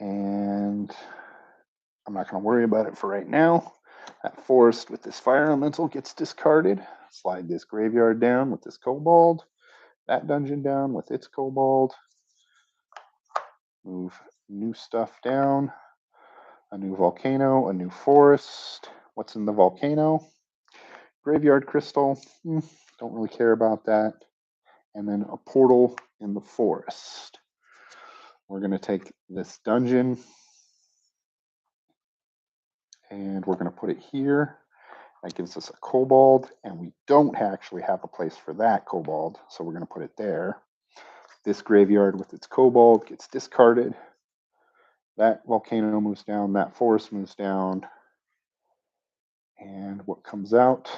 And I'm not going to worry about it for right now. That forest with this fire elemental gets discarded. Slide this graveyard down with this kobold. That dungeon down with its kobold. Move new stuff down. A new volcano, a new forest. What's in the volcano? Graveyard crystal. Don't really care about that. And then a portal in the forest. We're going to take this dungeon and we're going to put it here. That gives us a kobold, and we don't actually have a place for that kobold, so we're going to put it there. This graveyard with its kobold gets discarded. That volcano moves down, that forest moves down. And what comes out?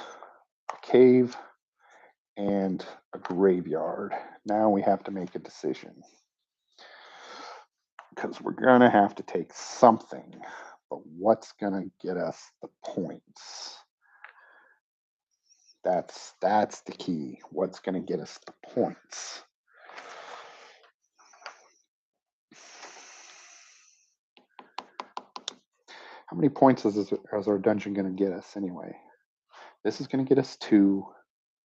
A cave and a graveyard. Now we have to make a decision, because we're going to have to take something, but what's going to get us the points? That's the key. What's going to get us the points? How many points is our dungeon going to get us anyway? This is going to get us 2.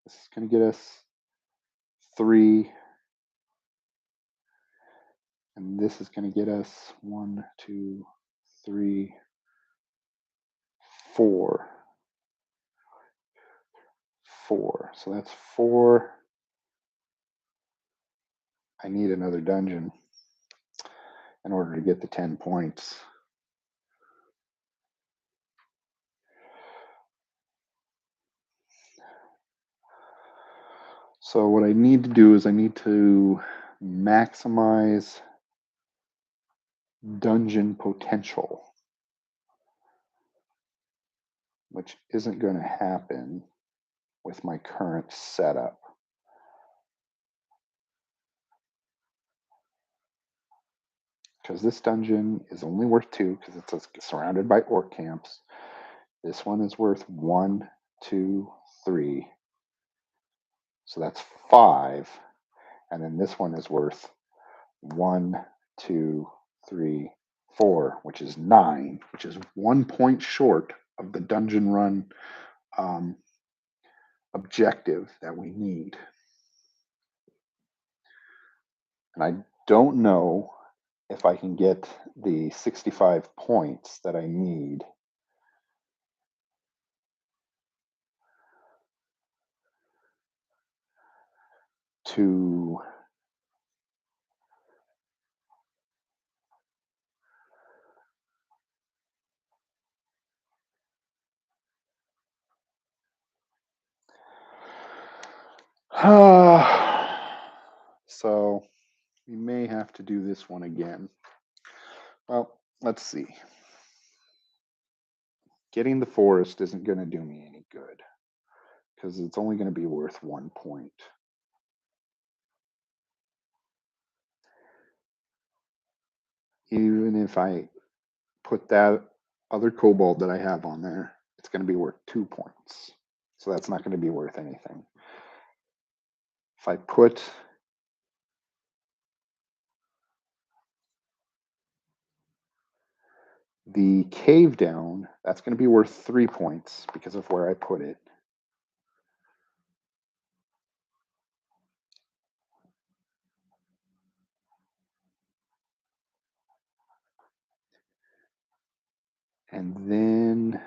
This is going to get us 3. And this is going to get us 1, 2, 3, 4. 4. So that's 4. I need another dungeon in order to get the 10 points. So what I need to do is I need to maximize dungeon potential, which isn't going to happen with my current setup. Because this dungeon is only worth 2 because it's surrounded by orc camps. This one is worth 1, 2, 3. So that's 5. And then this one is worth 1, 2, 3, 4, which is 9, which is 1 point short of the dungeon run objective that we need. And I don't know if I can get the 65 points that I need to so we may have to do this one again. Well, let's see. Getting the forest isn't going to do me any good because it's only going to be worth 1 point. Even if I put that other kobold that I have on there, it's going to be worth 2 points. So that's not going to be worth anything. If I put the cave down, that's going to be worth 3 points because of where I put it. And then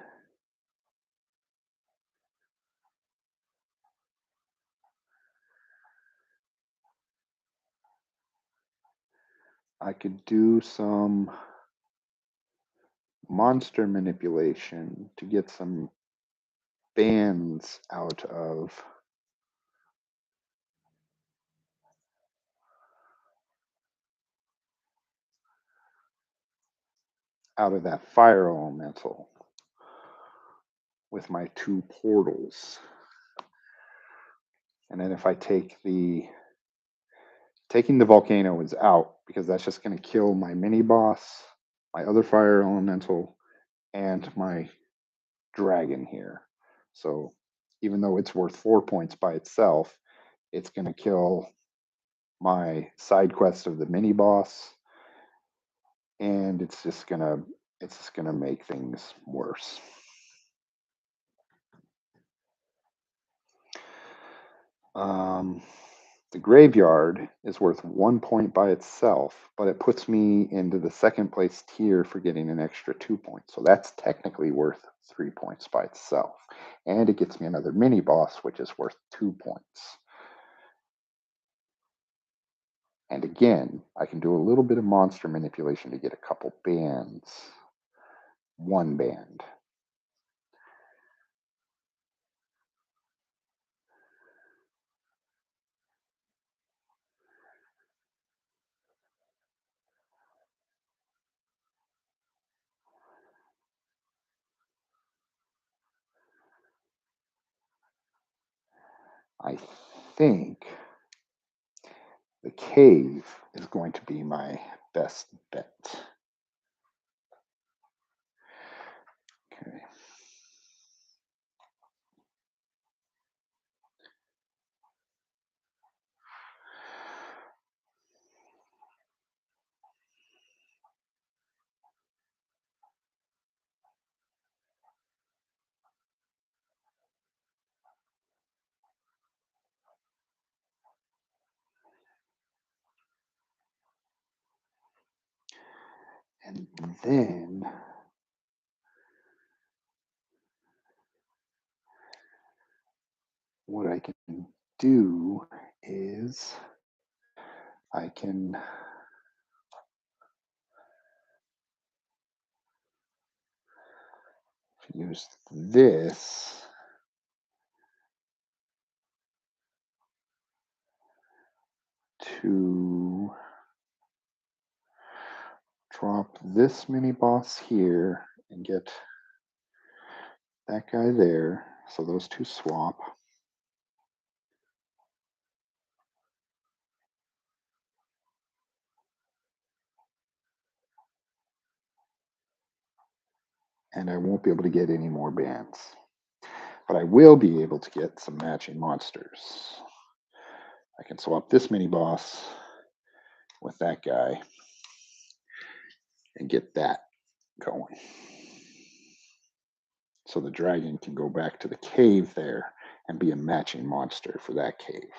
I could do some monster manipulation to get some bands out of that fire elemental with my 2 portals. And then if I take the Taking the volcano is out because that's just going to kill my mini boss, my other fire elemental, and my dragon here. So even though it's worth 4 points by itself, it's going to kill my side quest of the mini boss, and it's just gonna make things worse. Um, the graveyard is worth 1 point by itself, but it puts me into the second place tier for getting an extra 2 points. So that's technically worth 3 points by itself. And it gets me another mini boss, which is worth 2 points. And again, I can do a little bit of monster manipulation to get a couple bands. One band. I think the cave is going to be my best bet. Okay. And then what I can do is I can use this to drop this mini boss here and get that guy there. So those two swap. And I won't be able to get any more bands. But I will be able to get some matching monsters. I can swap this mini boss with that guy and get that going. So the dragon can go back to the cave there and be a matching monster for that cave.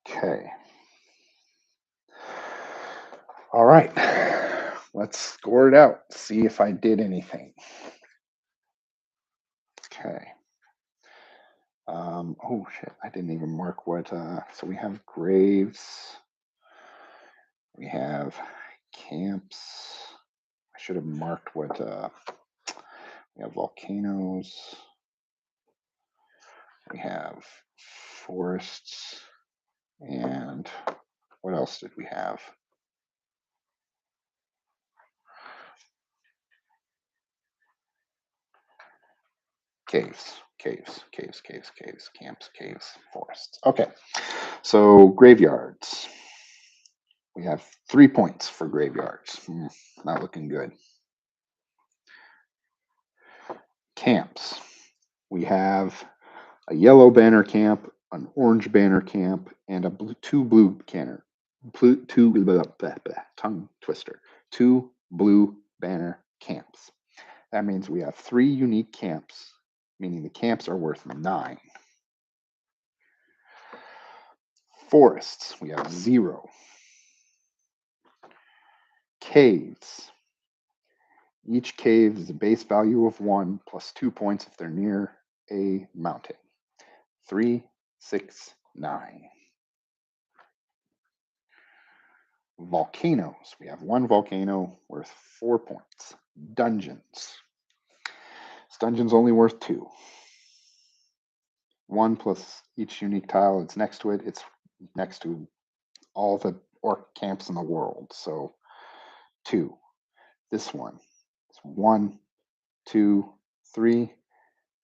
Okay. All right. Let's score it out. See if I did anything. Okay. Oh shit! I didn't even mark what. So we have graves. We have camps. I should have marked what. We have volcanoes. We have forests. And what else did we have? Caves, camps, caves, forests. Okay, so graveyards. We have 3 points for graveyards. Not looking good. Camps. We have a yellow banner camp, an orange banner camp, and two blue banner. Tongue twister. Two blue banner camps. That means we have 3 unique camps, meaning the camps are worth 9. Forests, we have 0. Caves. Each cave is a base value of 1 plus 2 points if they're near a mountain. 3, 6, 9. Volcanoes. We have 1 volcano worth 4 points. Dungeons. This dungeon's only worth 2. 1 plus each unique tile that's next to it. It's next to all the orc camps in the world. So 2. this one. It's 1, 2, 3.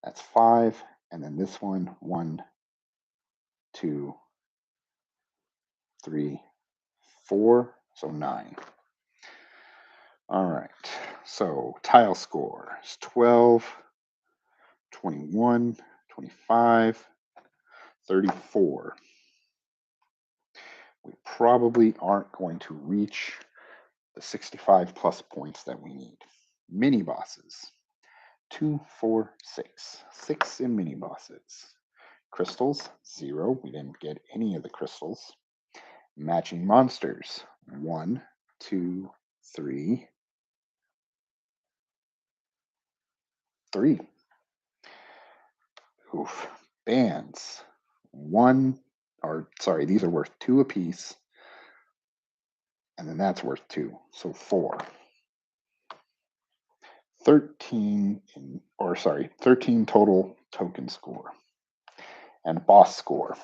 That's 5. And then this one, 1, 2, 3, 4. So 9. All right. So tile score is 12, 21, 25, 34. We probably aren't going to reach the 65 plus points that we need. Mini bosses. 2, 4, 6. 6 in mini bosses. Crystals, 0. We didn't get any of the crystals. Matching monsters. 1, 2, 3. 3. Oof. Bands. 1, or sorry, these are worth 2 apiece. And then that's worth 2. So 4. 13 13 total token score. And boss score.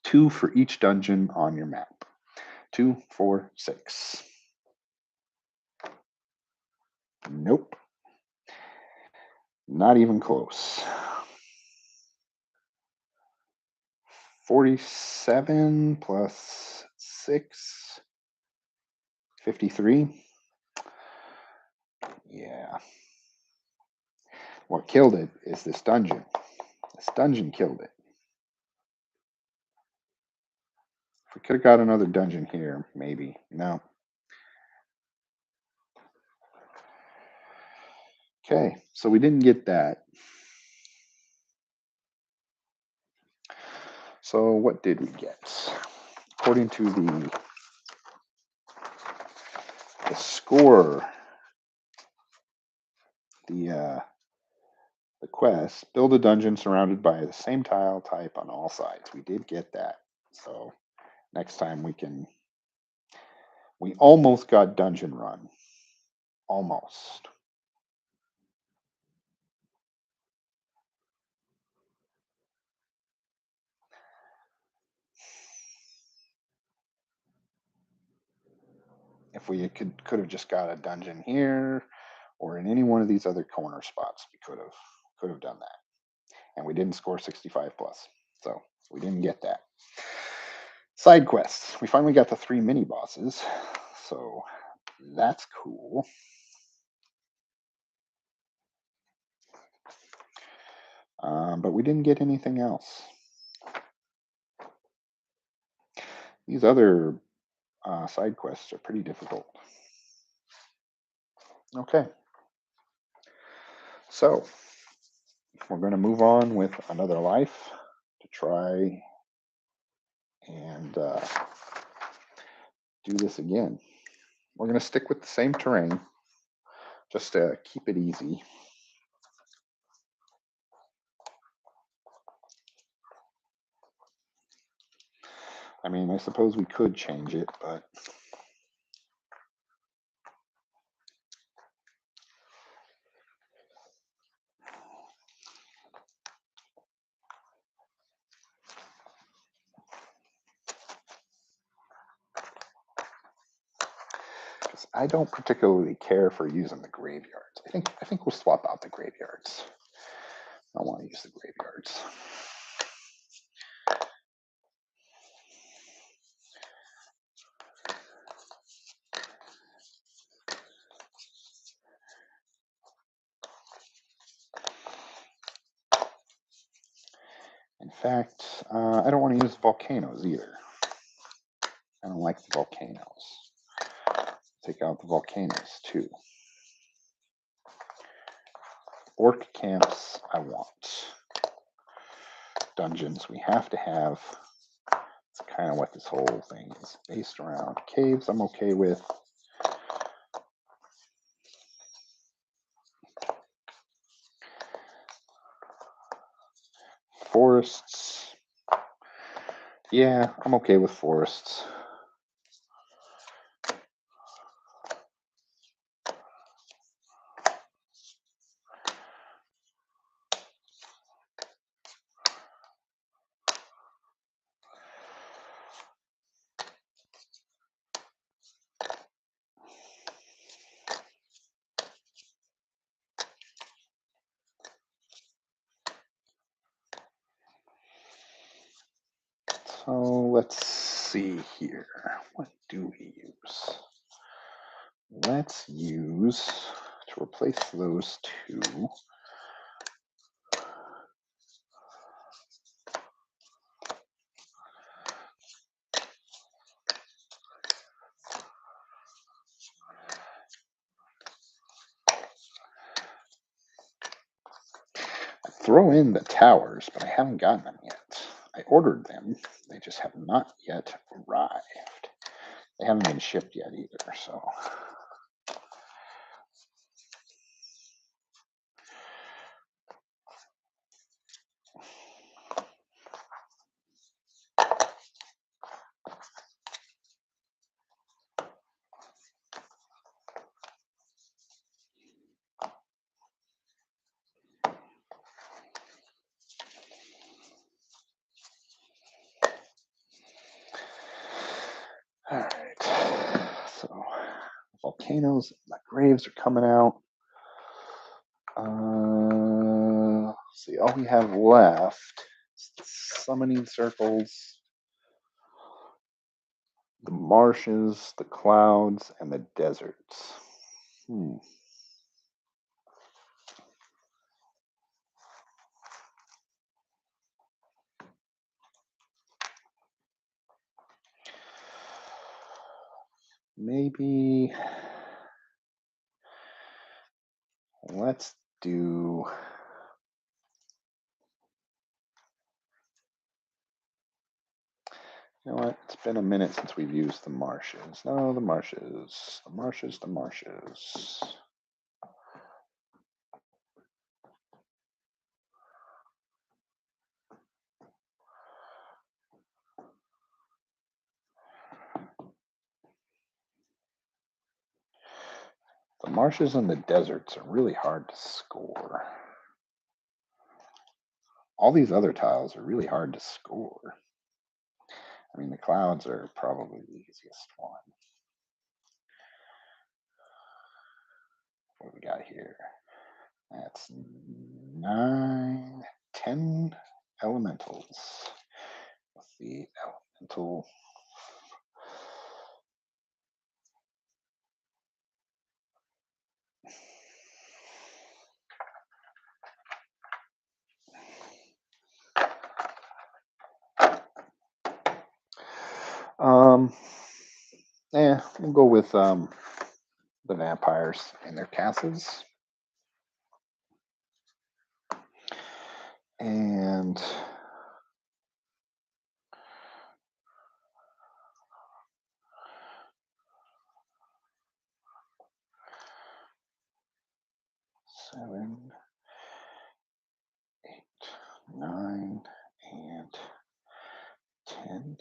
2 for each dungeon on your map. 2, 4, 6. Nope. Not even close. 47 plus 6. 53. Yeah. What killed it is this dungeon. This dungeon killed it. If we could have got another dungeon here, maybe. No. Okay, so we didn't get that. So what did we get? According to the score, the quest, build a dungeon surrounded by the same tile type on all sides. We did get that. So next time we almost got dungeon run. Almost. If we could have just got a dungeon here or in any one of these other corner spots, we could have done that. And we didn't score 65 plus. So we didn't get that. Side quests. We finally got the 3 mini bosses. So that's cool. But we didn't get anything else. These other side quests are pretty difficult. Okay. So we're going to move on with another life to try and do this again. We're going to stick with the same terrain just to keep it easy. I mean, I suppose we could change it, but I don't particularly care for using the graveyards. I think we'll swap out the graveyards. I don't want to use the graveyards. In fact, I don't want to use volcanoes either. I don't like the volcanoes. Take out the volcanoes too. Orc camps, I want. Dungeons, we have to have. It's kind of what this whole thing is based around. Caves, I'm okay with. Forests. Yeah, I'm okay with forests. let's see here. What do we use? Let's use, to replace those two, throw in the towers, but I haven't gotten them yet. I ordered them. They just have not yet arrived. They haven't been shipped yet either, so. All right, so volcanoes, the graves are coming out. See, all we have left is the summoning circles, the marshes, the clouds, and the deserts. Maybe let's do, you know what? It's been a minute since we've used the marshes. No, the marshes, the marshes, the marshes. The marshes and the deserts are really hard to score. All these other tiles are really hard to score. I mean, the clouds are probably the easiest one. What do we got here? That's 9, 10 elementals. With the elemental. Yeah, we'll go with the vampires and their castles. And seven, 8, 9, and 10.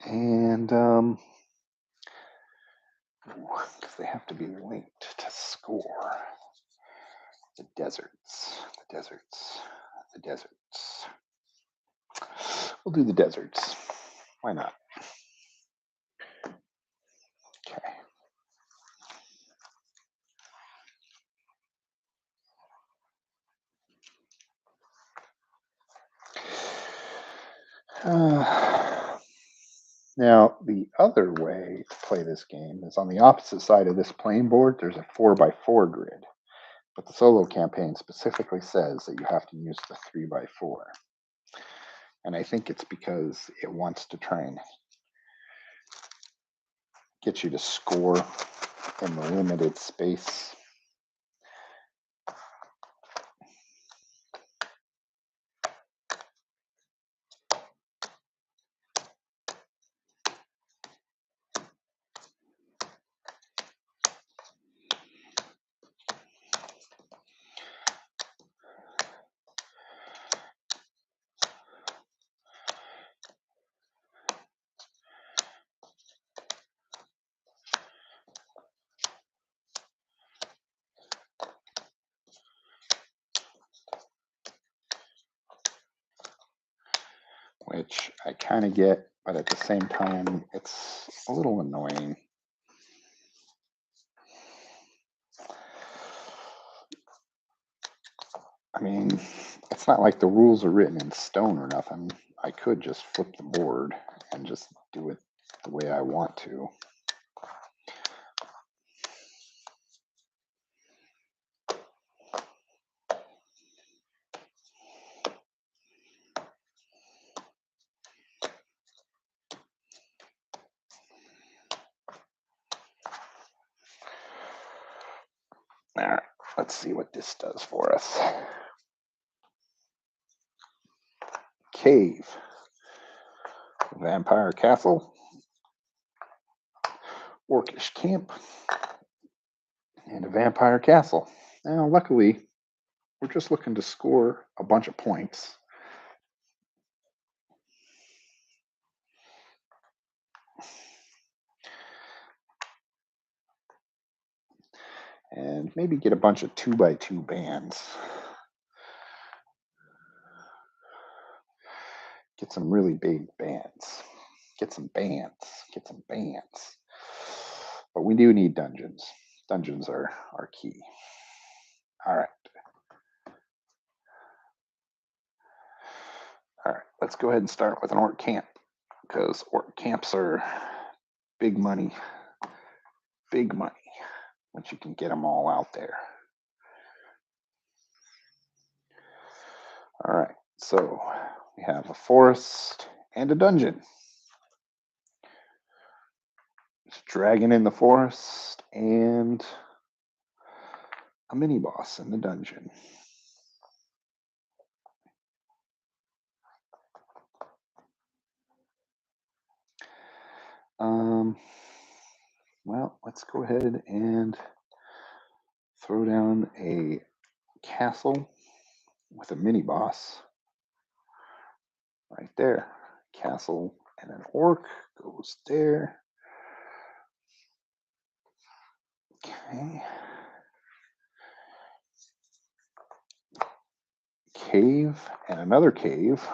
And because they have to be linked to score. The deserts, the deserts, the deserts. We'll do the deserts. Why not? Okay. Now, the other way to play this game is on the opposite side of this playing board, there's a 4x4 grid. But the solo campaign specifically says that you have to use the 3x4. And I think it's because it wants to try and get you to score in the limited space. which I kind of get, but at the same time, it's a little annoying. I mean, it's not like the rules are written in stone or nothing. I could just flip the board and just do it the way I want to. All right, let's see what this does for us. Cave, vampire castle, orcish camp, and a vampire castle. Now, luckily, we're just looking to score a bunch of points. And maybe get a bunch of 2x2 bands. Get some really big bands. Get some bands. Get some bands. But we do need dungeons. Dungeons are key. All right. All right, let's go ahead and start with an orc camp, because orc camps are big money once you can get them all out there. All right, so we have a forest and a dungeon. Dragon in the forest and a mini boss in the dungeon. Well, let's go ahead and throw down a castle with a mini boss right there. Castle and an orc goes there. Okay. Cave and another cave.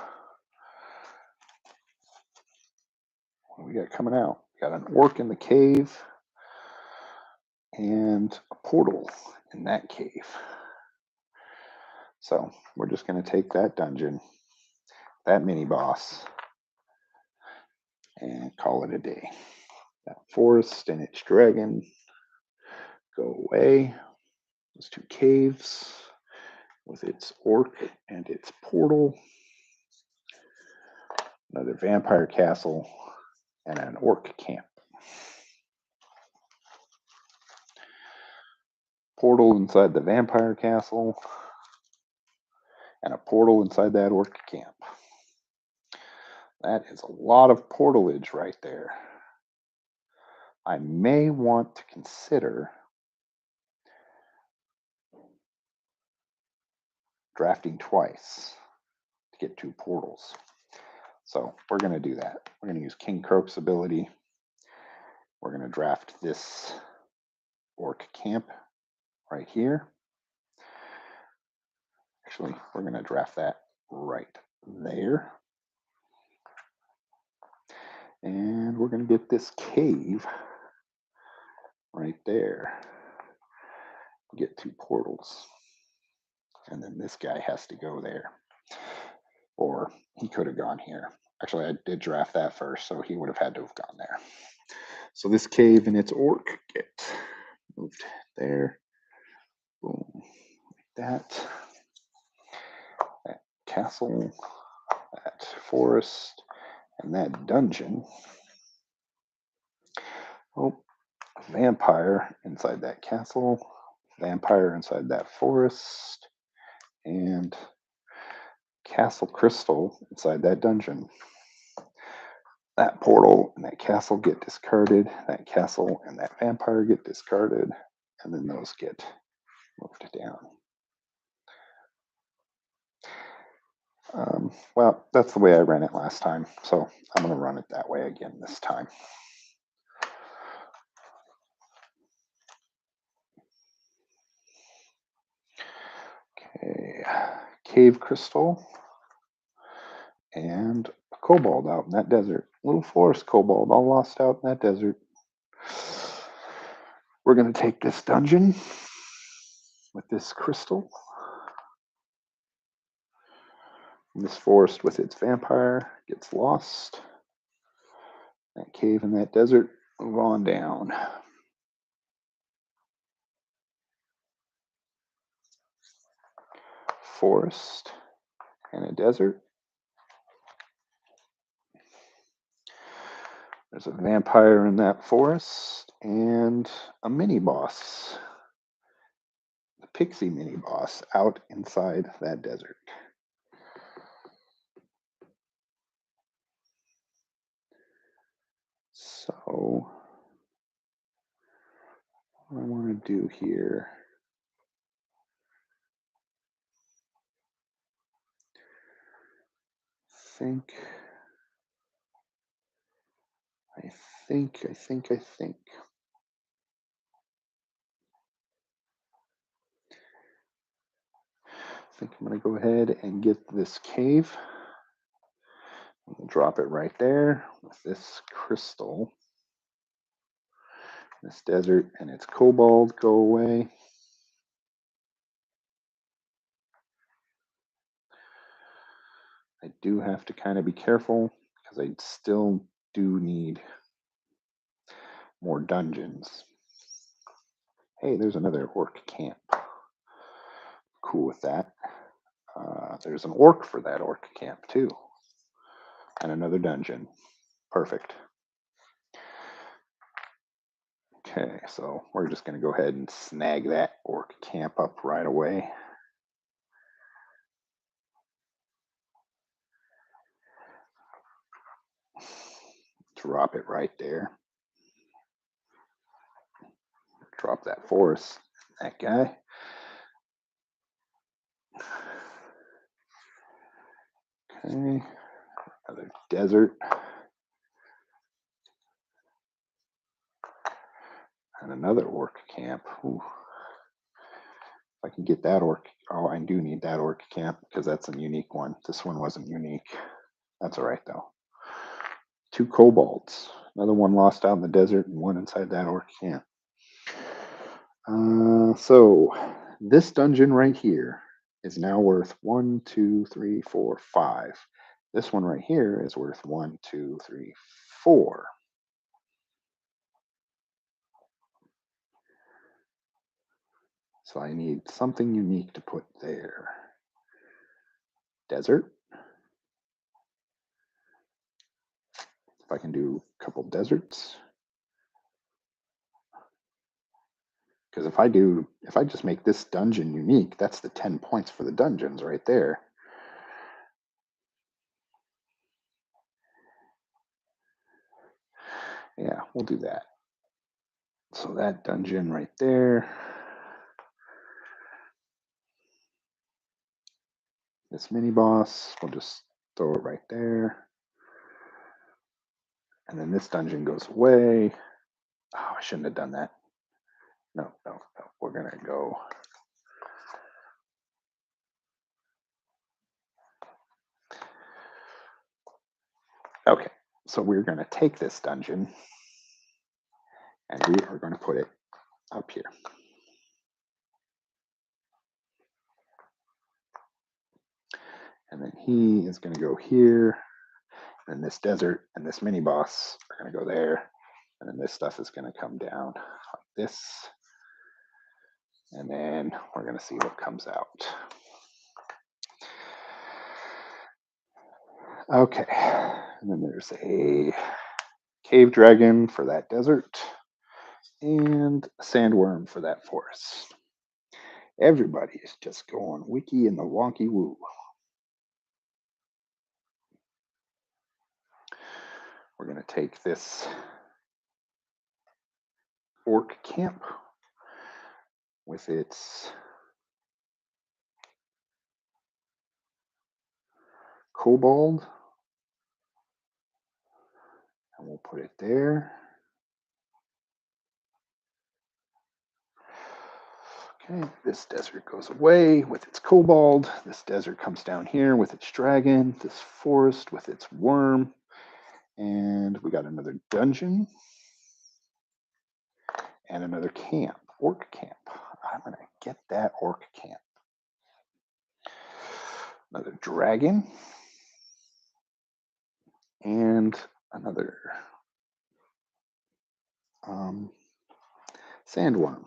What do we got coming out? We got an orc in the cave and a portal in that cave. So we're just going to take that dungeon, that mini boss, and call it a day. That forest and its dragon go away. Those two caves with its orc and its portal. Another vampire castle and an orc camp. Portal inside the vampire castle and a portal inside that orc camp. That is a lot of portalage right there. I may want to consider drafting twice to get 2 portals. So we're going to do that. We're going to use King Croak's ability. We're going to draft this orc camp right here. Actually, we're going to draft that right there. And we're going to get this cave right there. Get 2 portals. And then this guy has to go there. Or he could have gone here. Actually, I did draft that first, so he would have had to have gone there. So this cave and its orc get moved there. Boom. Like that. That castle, that forest, and that dungeon. Oh, vampire inside that castle, vampire inside that forest, and castle crystal inside that dungeon. That portal and that castle get discarded. That castle and that vampire get discarded. And then those get moved down. Well, that's the way I ran it last time. So I'm going to run it that way again this time. Okay, cave crystal and a kobold out in that desert. Little forest kobold all lost out in that desert. We're going to take this dungeon with this crystal, this forest with its vampire gets lost. That cave in that desert, move on down. Forest and a desert. There's a vampire in that forest and a mini boss, the pixie mini boss, out inside that desert. So, what I want to do here, I think. I think I'm going to go ahead and get this cave. We'll drop it right there with this crystal. This desert and its kobold go away. I do have to kind of be careful because I still do need more dungeons. Hey, there's another orc camp. Cool with that. There's an orc for that orc camp too. And another dungeon. Perfect. Okay, so we're just going to go ahead and snag that orc camp up right away. Drop it right there. Drop that forest. That guy. Okay. Another desert. And another orc camp. Ooh. If I can get that orc. Oh, I do need that orc camp because that's a unique one. This one wasn't unique. That's all right though. 2 kobolds. Another one lost out in the desert and one inside that orc camp. So this dungeon right here is now worth 1, 2, 3, 4, 5. This one right here is worth 1, 2, 3, 4. So I need something unique to put there. Desert. If I can do a couple deserts. Because if I just make this dungeon unique, that's the 10 points for the dungeons right there. Yeah, we'll do that. So that dungeon right there. This mini boss, we'll just throw it right there. And then this dungeon goes away. Oh, I shouldn't have done that. No. We're going to go. Okay, so we're going to take this dungeon and we are going to put it up here. And then he is going to go here. And this desert and this mini boss are going to go there. And then this stuff is going to come down like this. And then we're going to see what comes out. Okay. And then there's a cave dragon for that desert and a sandworm for that forest. Everybody is just going wiki in the wonky woo. We're going to take this orc camp with its kobold, and we'll put it there. Okay, this desert goes away with its kobold. This desert comes down here with its dragon. This forest with its worm. And we got another dungeon. And another camp, orc camp. I'm going to get that orc camp. Another dragon. And another sandworm.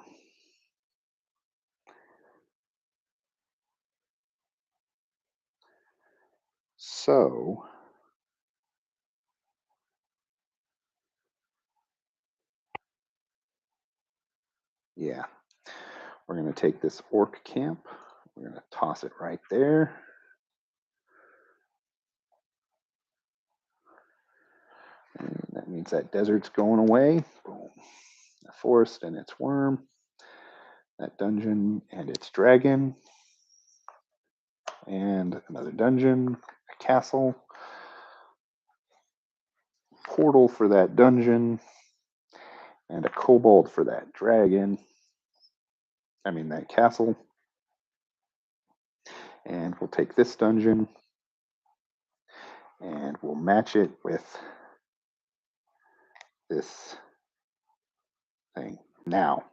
So yeah, we're going to take this orc camp. We're going to toss it right there. And that means that desert's going away. Boom. The forest and its worm. That dungeon and its dragon. And another dungeon, a castle. Portal for that dungeon. And a kobold for that dragon. I mean, that castle. And we'll take this dungeon and we'll match it with this thing. Now,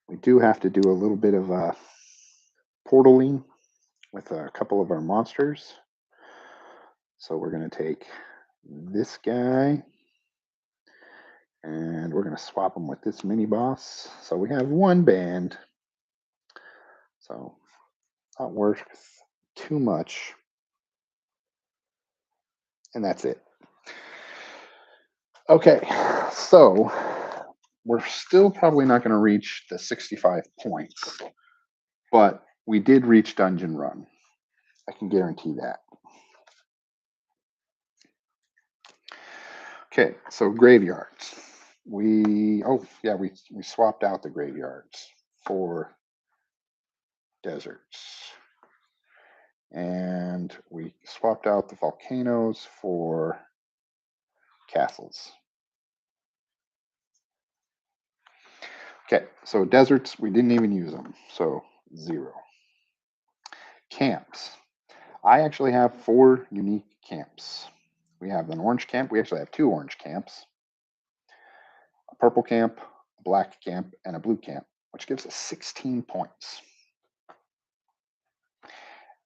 we do have to do a little bit of portaling with a couple of our monsters. So we're going to take this guy and we're going to swap him with this mini boss. So we have one band. So not worth too much. And that's it. Okay, so we're still probably not going to reach the 65 points, but we did reach Dungeon Run. I can guarantee that. Okay, so graveyards. We swapped out the graveyards for deserts. And we swapped out the volcanoes for castles. Okay, so deserts, we didn't even use them, so 0. Camps. I actually have 4 unique camps. We have an orange camp. We actually have 2 orange camps, a purple camp, a black camp, and a blue camp, which gives us 16 points.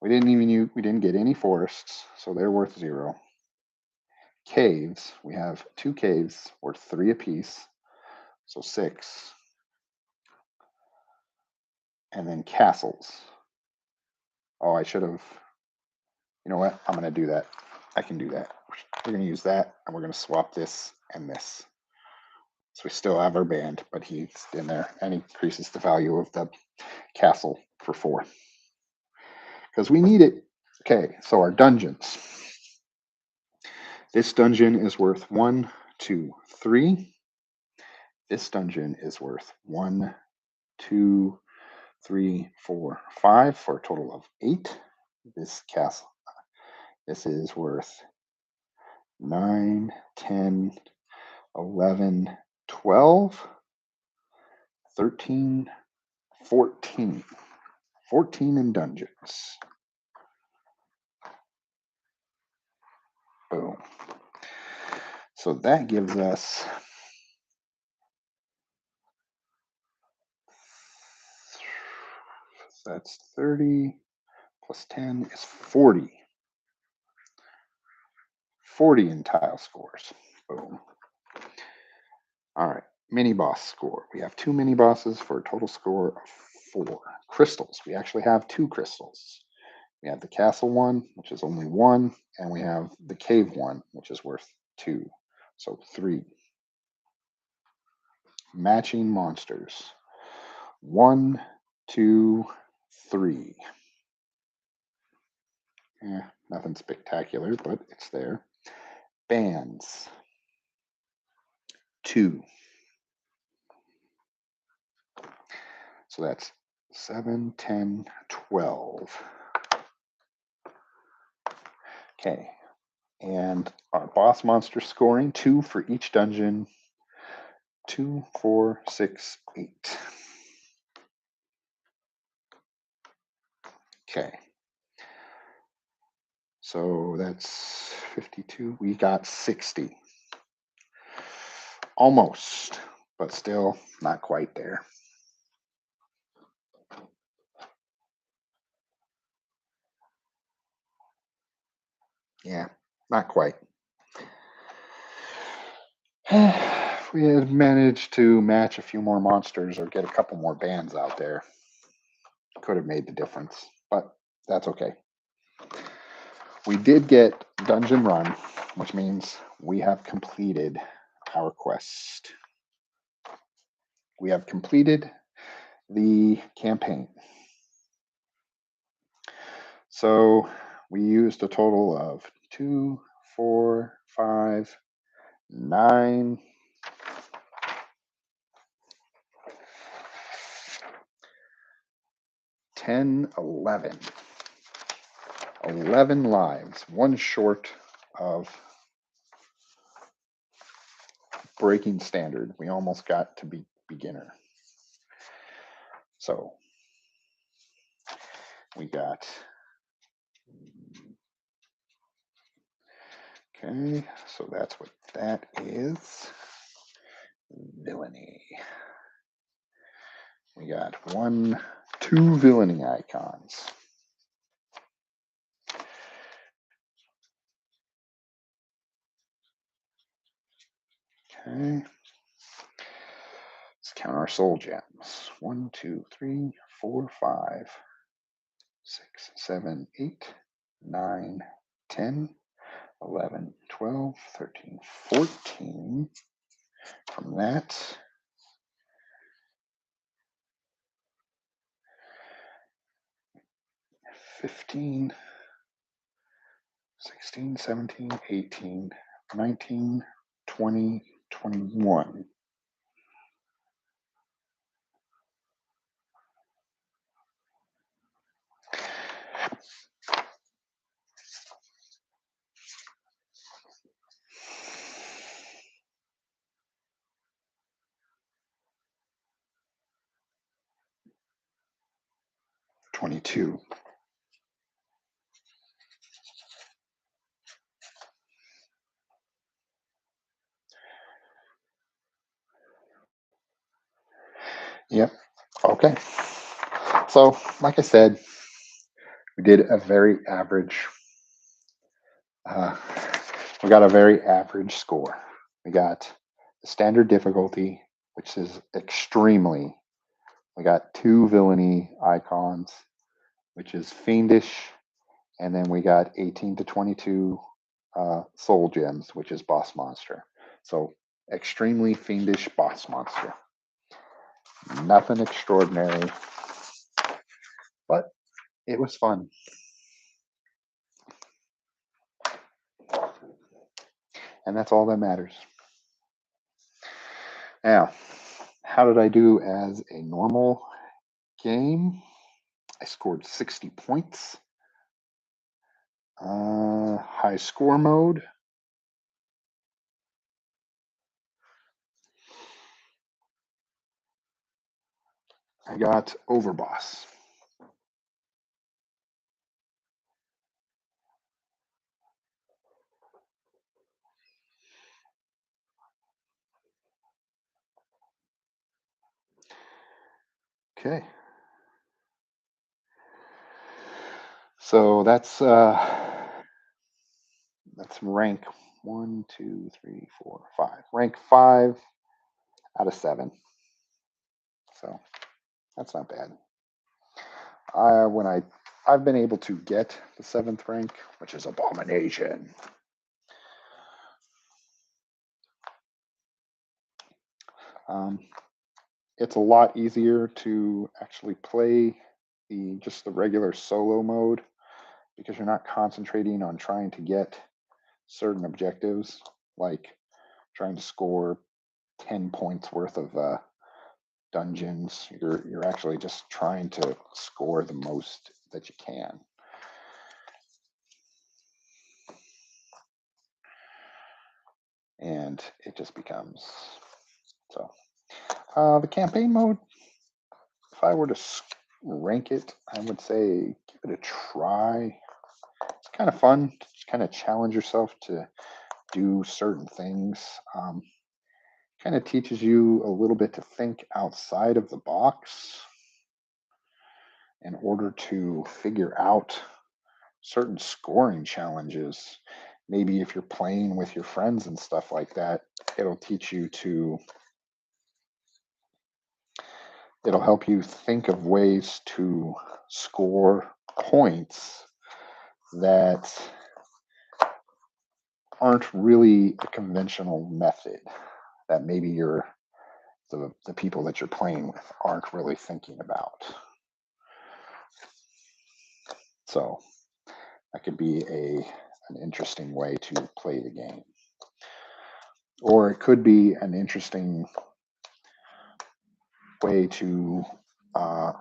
We didn't get any forests, so they're worth 0. Caves, we have 2 caves worth 3 apiece, so 6. And then castles. Oh, I should have. You know what? I'm going to do that. I can do that. We're going to use that, and we're going to swap this and this. So we still have our band, but he's in there, and he increases the value of the castle for 4. Because we need it. Okay, so our dungeons. This dungeon is worth 1, 2, 3. This dungeon is worth 1, 2, 3, 4, 5 for a total of 8. This castle, this is worth 9, 10, 11, 12, 13, 14. 14 in dungeons. Boom. So that gives us that's 30 plus 10 is 40. 40 in tile scores. Boom. All right, mini boss score. We have 2 mini bosses for a total score of 4. Crystals. We actually have 2 crystals. We have the castle one, which is only 1, and we have the cave one, which is worth 2. So 3. Matching monsters. 1, 2, 3. Nothing spectacular, but it's there. Bands. 2. So that's 7, 10, 12. Okay. And our boss monster scoring 2 for each dungeon. 2, 4, 6, 8. Okay. So that's 52. We got 60. Almost, but still not quite there. Yeah, not quite. If we had managed to match a few more monsters or get a couple more bands out there, could have made the difference, but that's okay. We did get Dungeon Run, which means we have completed our quest. We have completed the campaign. So we used a total of 2, 4, 5, 9, 10, 11. 11 lives, one short of breaking standard. We almost got to be beginner. So we got, okay, so that's what that is. Villainy. We got 2 villainy icons. Okay. Let's count our soul gems. 1, 2, 3, 4, 5, 6, 7, 8, 9, 10, 11, 12, 13, 14. From that, 15, 16, 17, 18, 19, 20, 21. $22. Yep. Okay. So, like I said, we did a very average. Uh, we got a very average score. We got the standard difficulty, which is extremely. We got 2 villainy icons, which is fiendish, and then we got 18 to 22 soul gems, which is boss monster. So extremely fiendish boss monster. Nothing extraordinary, but it was fun. And that's all that matters. Now, how did I do as a normal game? I scored 60 points. High score mode. I got Overboss. Okay. So that's rank 1, 2, 3, 4, 5. Rank 5 out of 7. So that's not bad. I've been able to get the 7th rank, which is abomination. It's a lot easier to actually play just the regular solo mode because you're not concentrating on trying to get certain objectives, like trying to score 10 points worth of dungeons. You're actually just trying to score the most that you can. And it just becomes so. The campaign mode, if I were to rank it, I would say give it a try. It's kind of fun to kind of challenge yourself to do certain things. Kind of teaches you a little bit to think outside of the box in order to figure out certain scoring challenges. Maybe if you're playing with your friends and stuff like that, it'll teach you to, it'll help you think of ways to score points that aren't really a conventional method, that maybe the people that you're playing with aren't really thinking about. So that could be an interesting way to play the game. Or it could be an interesting way to uh,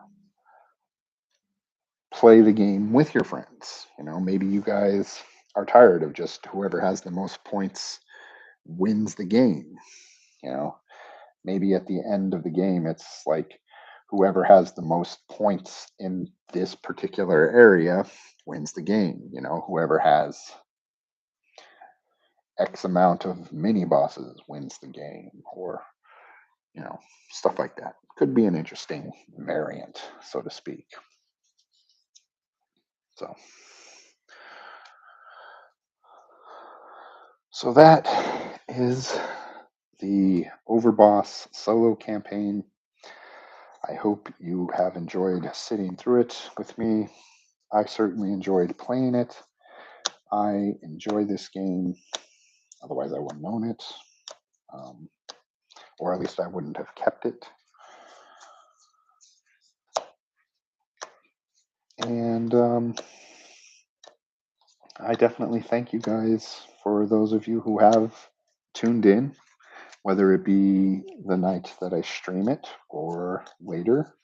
play the game with your friends. You know, maybe you guys are tired of just whoever has the most points wins the game. You know, maybe at the end of the game, it's like whoever has the most points in this particular area wins the game. You know, whoever has X amount of mini bosses wins the game, or, you know, stuff like that. Could be an interesting variant, so to speak. So, so that is the Overboss solo campaign. I hope you have enjoyed sitting through it with me. I certainly enjoyed playing it. I enjoy this game, otherwise, I wouldn't own it, um, or at least I wouldn't have kept it. And I definitely thank you guys for those of you who have tuned in, whether it be the night that I stream it or later.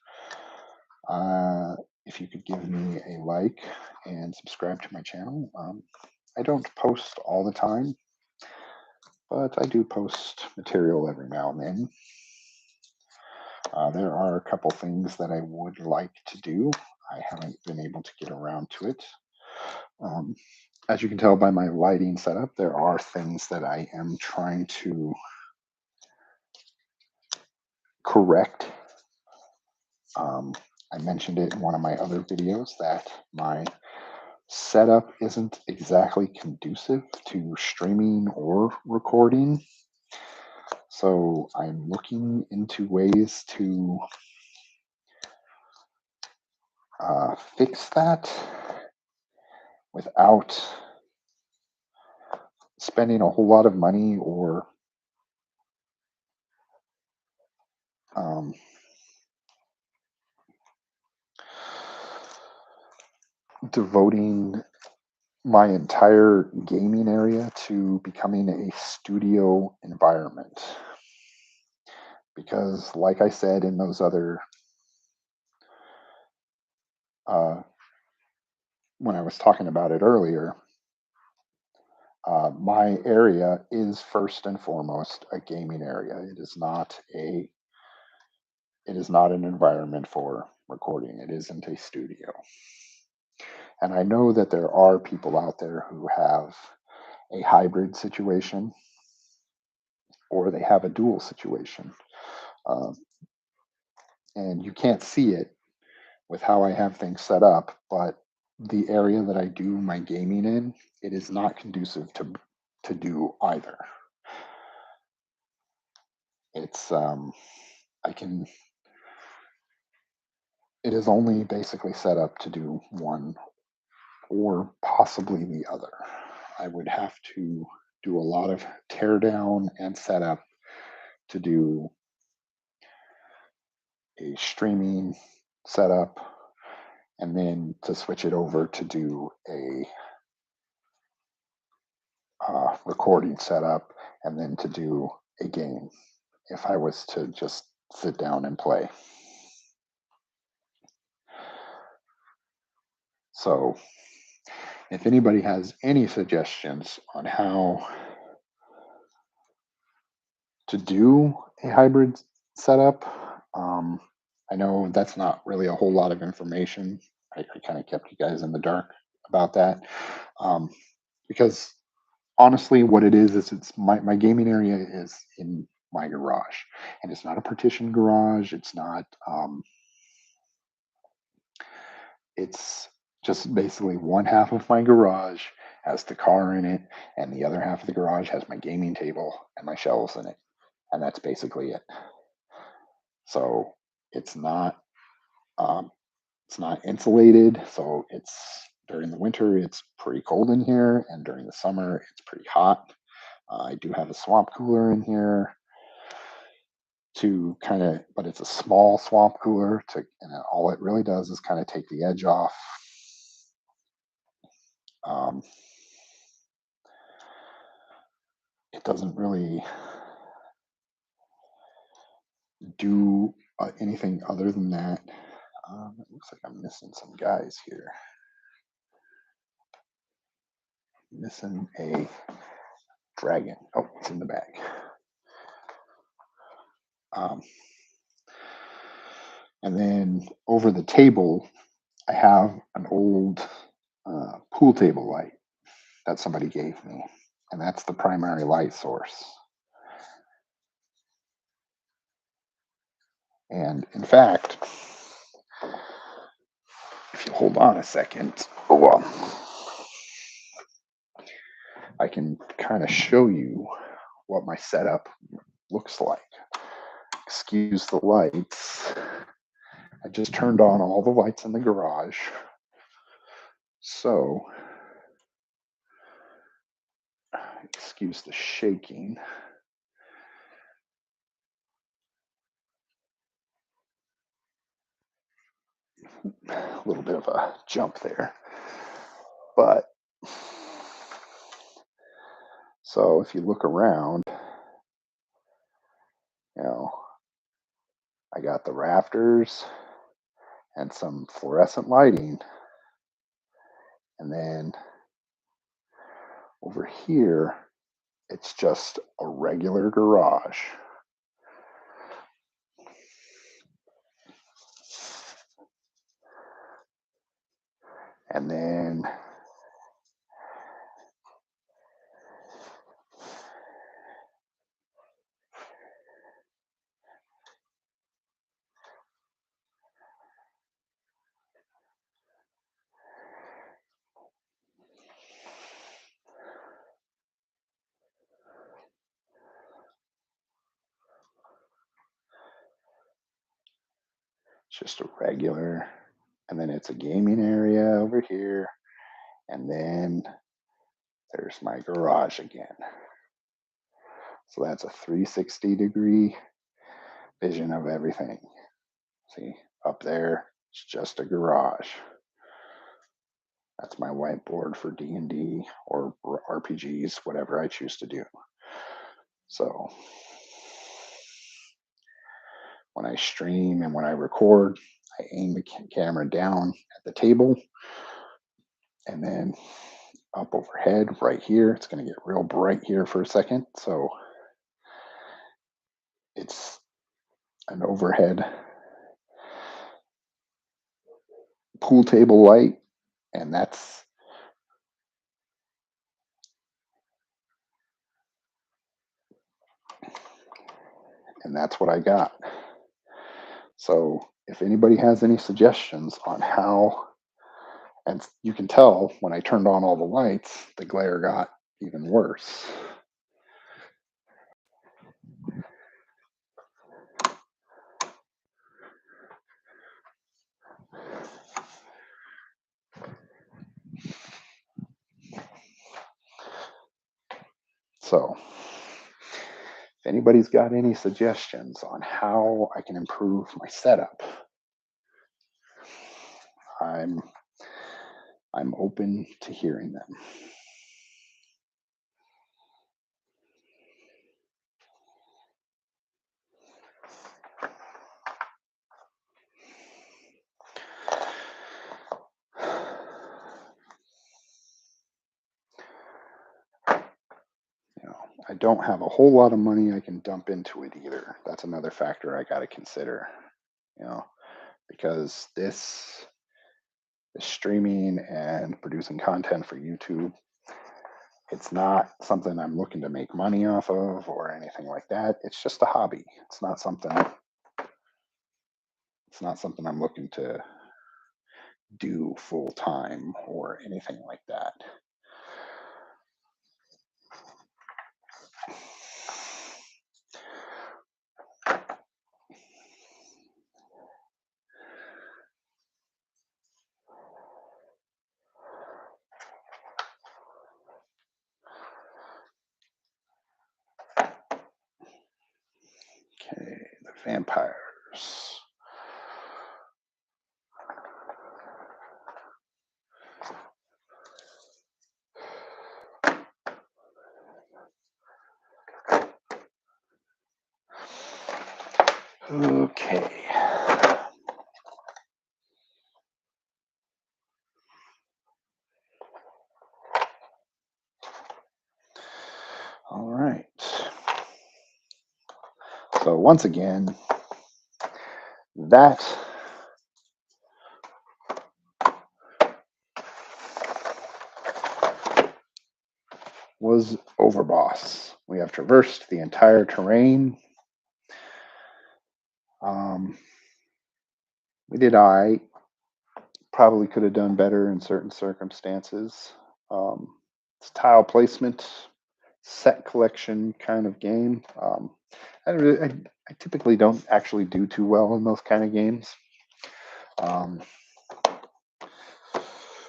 If you could give me a like and subscribe to my channel. I don't post all the time, but I do post material every now and then. There are a couple things that I would like to do. I haven't been able to get around to it. Um, as you can tell by my lighting setup, there are things that I am trying to correct. I mentioned it in one of my other videos that my setup isn't exactly conducive to streaming or recording. So I'm looking into ways to fix that without spending a whole lot of money or um, devoting my entire gaming area to becoming a studio environment. Because, like I said in those other, when I was talking about it earlier, my area is first and foremost a gaming area. It is not an environment for recording. It isn't a studio. And I know that there are people out there who have a hybrid situation or they have a dual situation. Um, and you can't see it with how I have things set up, but the area that I do my gaming in, it is not conducive to do either. It's I can it is only basically set up to do one or possibly the other. I would have to do a lot of tear down and setup to do a streaming setup and then to switch it over to do a recording setup and then to do a game if I was to just sit down and play. So if anybody has any suggestions on how to do a hybrid setup, I know that's not really a whole lot of information. I kind of kept you guys in the dark about that, um, because honestly, what it is it's my gaming area is in my garage, and it's not a partitioned garage. It's not. It's just basically one half of my garage has the car in it, and the other half of the garage has my gaming table and my shelves in it, and that's basically it. So it's not um, it's not insulated. So it's during the winter it's pretty cold in here, and during the summer it's pretty hot. I do have a swamp cooler in here to kind of, but it's a small swamp cooler to, and all it really does is kind of take the edge off. Um, it doesn't really do anything other than that. It looks like I'm missing some guys here. Missing a dragon. Oh, it's in the bag. Um, and then over the table, I have an old pool table light that somebody gave me, and that's the primary light source. And in fact, if you hold on a second, I can kind of show you what my setup looks like. Excuse the lights. I just turned on all the lights in the garage. So, excuse the shaking. A little bit of a jump there. But, so if you look around, you know, I got the rafters and some fluorescent lighting. And then over here, it's just a regular garage. And then it's just a regular, and then it's a gaming area over here. And then there's my garage again. So that's a 360-degree vision of everything. See, up there, it's just a garage. That's my whiteboard for D&D or RPGs, whatever I choose to do. So when I stream and when I record, I aim the camera down at the table, and then up overhead right here. It's going to get real bright here for a second. So it's an overhead pool table light, and that's what I got. So if anybody has any suggestions on how, and you can tell when I turned on all the lights, the glare got even worse. So if anybody's got any suggestions on how I can improve my setup, I'm open to hearing them. I don't have a whole lot of money I can dump into it either. That's another factor I got to consider, because this streaming and producing content for YouTube. It's not something I'm looking to make money off of or anything like that. It's just a hobby. It's not something I'm looking to do full time or anything like that. Okay, the vampires. Okay. All right. So once again, that was Overboss. We have traversed the entire terrain. We did all right. Probably could have done better in certain circumstances. It's tile placement, set collection kind of game. I typically don't actually do too well in those kind of games.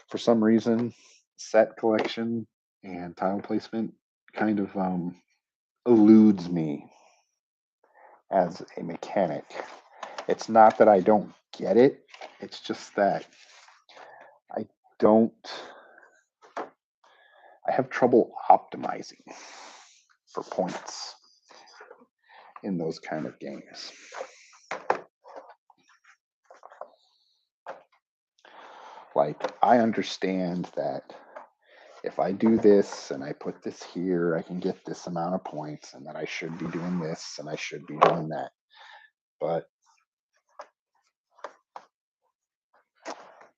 For some reason, set collection and tile placement kind of eludes me as a mechanic. It's not that I don't get it, it's just that I don't, I have trouble optimizing for points in those kind of games. Like, I understand that if I do this and I put this here, I can get this amount of points, and that I should be doing this and I should be doing that. But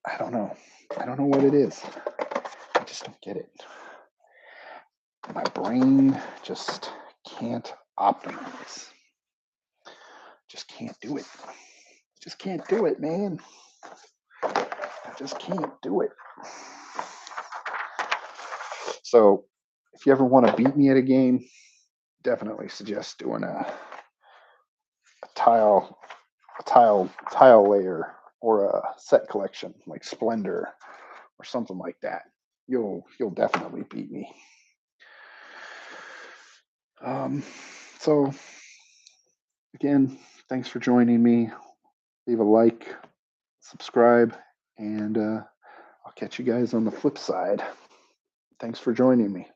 I don't know. I don't know what it is. I just don't get it. My brain just can't optimize. Just can't do it. Just can't do it, man. I just can't do it. So if you ever want to beat me at a game, definitely suggest doing a tile layer or a set collection like Splendor or something like that. You'll definitely beat me. So again, thanks for joining me. Leave a like, subscribe, and I'll catch you guys on the flip side. Thanks for joining me.